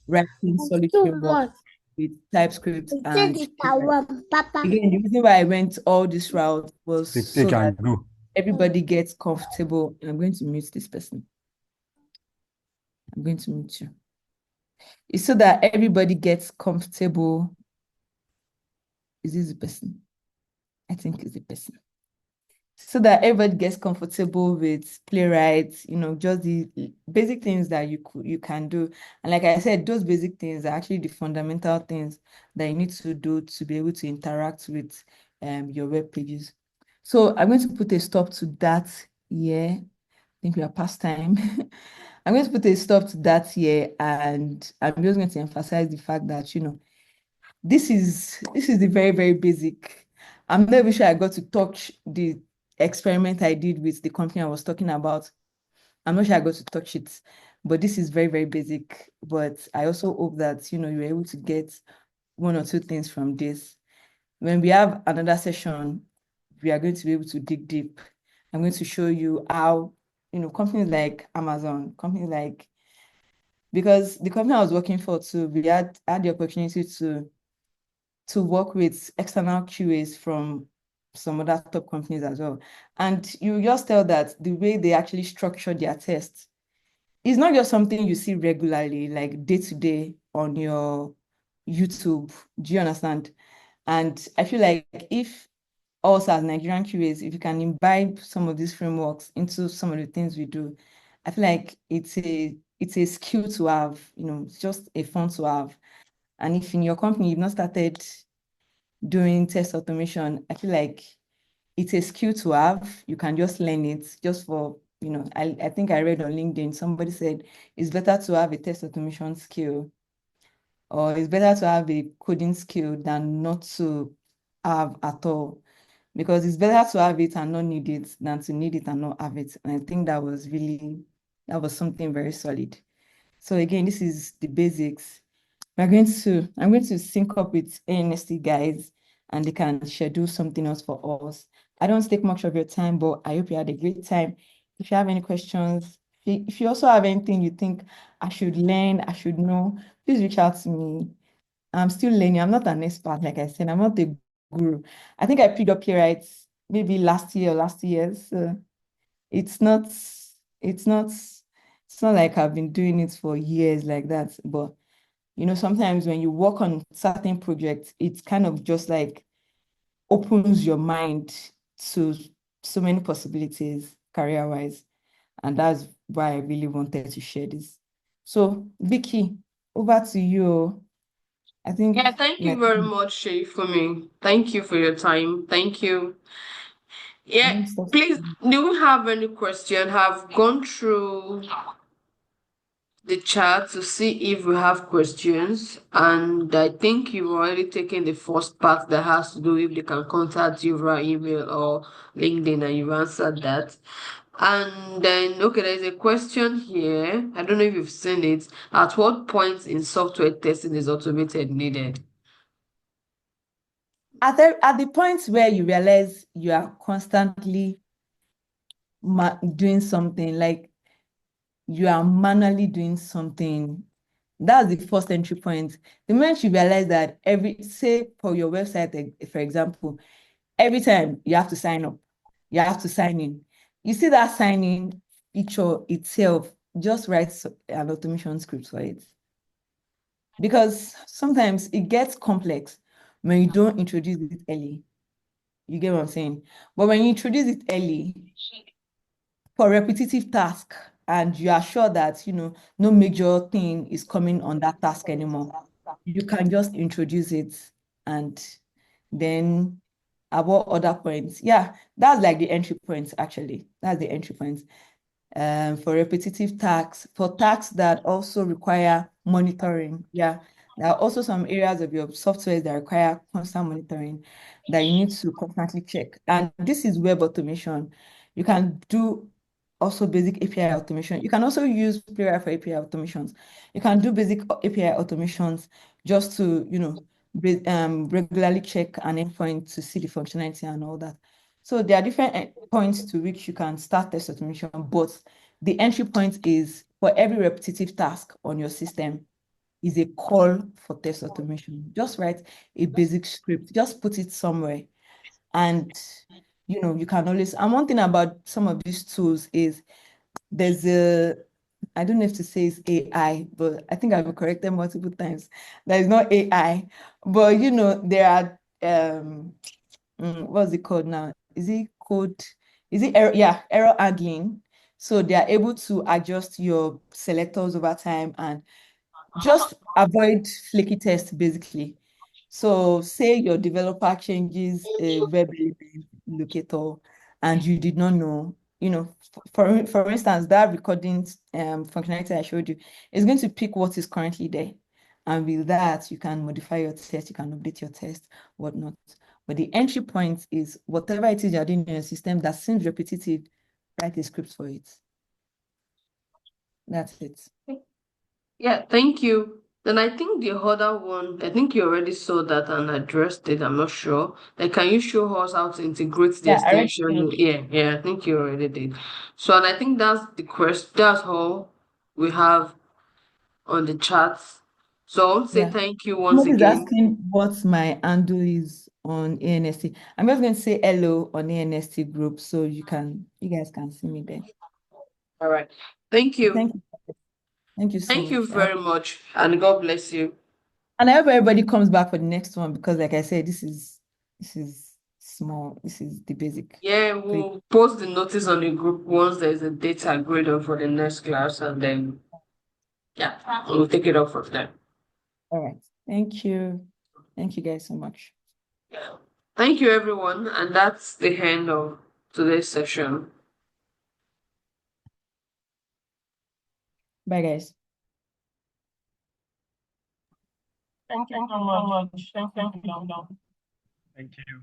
writing solid framework with TypeScript and again, the reason why I went all this route was so that everybody gets comfortable. And I'm going to mute this person. I'm going to mute you. It's so that everybody gets comfortable. Is this the person? I think it's the person. So that everybody gets comfortable with Playwright, just the basic things that you can do. And like I said, those basic things are actually the fundamental things that you need to do to be able to interact with your web pages. So I'm going to put a stop to that here. I think we are past time. I'm going to put a stop to that here, and I'm just going to emphasize the fact that, this is the very, very basic. I'm not even sure I got to touch the experiment I did with the company I was talking about. I'm not sure I got to touch it, but this is very, very basic. But I also hope that, you're able to get one or two things from this. When we have another session, we are going to be able to dig deep. I'm going to show you how, companies like Amazon, because the company I was working for too, we had the opportunity to work with external QAs from some other top companies as well. And you just tell that the way they actually structure their tests is not just something you see regularly, like day to day on your YouTube. Do you understand? And I feel like if us as Nigerian QAs, if you can imbibe some of these frameworks into some of the things we do, I feel like it's a skill to have, it's just a fun to have. And if in your company you've not started doing test automation, I feel like it's a skill to have. You can just learn it just for, I think I read on LinkedIn, somebody said it's better to have a test automation skill or it's better to have a coding skill than not to have at all. Because it's better to have it and not need it than to need it and not have it. And I think that was something very solid. So again, this is the basics. I'm going to sync up with ANST guys and they can schedule something else for us. I don't take much of your time, but I hope you had a great time. If you have any questions, if you also have anything you think I should learn, I should know, please reach out to me. I'm still learning. I'm not an expert, like I said. I'm not a guru. I think I picked up Playwright maybe last year or last year. So it's not It's not like I've been doing it for years like that, but sometimes when you work on certain projects, it's kind of just like opens your mind to so many possibilities career-wise. And that's why I really wanted to share this. So, Vicky, over to you. I think Yeah, thank my you very much, Shay, for me. Thank you for your time. Thank you. Yeah, time stops. please, do you have any question? Have gone through the chat to see if we have questions, and I think you've already taken the first part that has to do if they can contact you via email or LinkedIn, and you've answered that. And then, okay, there's a question here. I don't know if you've seen it. At what point in software testing is automated needed? At the point where you realize you are constantly doing something, like you are manually doing something, that's the first entry point. The moment you realize that say for your website, for example, every time you have to sign up, you have to sign in. You see that sign in feature itself, just write an automation script for it. Because sometimes it gets complex when you don't introduce it early. You get what I'm saying? But when you introduce it early for repetitive task, and you are sure that no major thing is coming on that task anymore, you can just introduce it. And then at what other points? Yeah, that's like the entry points, actually. That's the entry points. For repetitive tasks, for tasks that also require monitoring. Yeah, there are also some areas of your software that require constant monitoring that you need to constantly check. And this is web automation. You can do also basic API automation. You can also use Playwright for API automations. You can do basic API automations just to, regularly check an endpoint to see the functionality and all that. So there are different points to which you can start test automation, but the entry point is for every repetitive task on your system is a call for test automation. Just write a basic script, just put it somewhere. And you can always, and one thing about some of these tools is there's I don't know if to say it's AI, but I think I've been corrected multiple times. There is not AI, but there are what's it called now? Is it code? Is it error? Yeah, error handling. So they are able to adjust your selectors over time and just avoid flaky tests, basically. So say your developer changes a web element locator and you did not know, for instance, that recording functionality I showed you is going to pick what is currently there. And with that, you can modify your test, you can update your test, whatnot. But the entry point is whatever it is you're doing in your system that seems repetitive, write a script for it. That's it. Yeah, thank you. Then I think the other one, I think you already saw that and addressed it. I'm not sure. Like, can you show us how to integrate the Yeah, I already extension? showed. Yeah, I think you already did. So, and I think that's the question. That's all we have on the chat. So, I want to say Yeah. thank you once Somebody's again. asking what my handle is on ANST. I'm just going to say hello on ANST group so you guys can see me there. All right. Thank you. Thank you. Thank you so Thank you much. very much, and God bless you. And I hope everybody comes back for the next one because, like I said, this is small. This is the basic. Yeah, we'll post the notice on the group once there's a date agreed on for the next class, and then yeah, we'll take it up from there. All right. Thank you. Thank you guys so much. Thank you, everyone, and that's the end of today's session. Bye, guys. Thank you so much. Thank you. Thank you.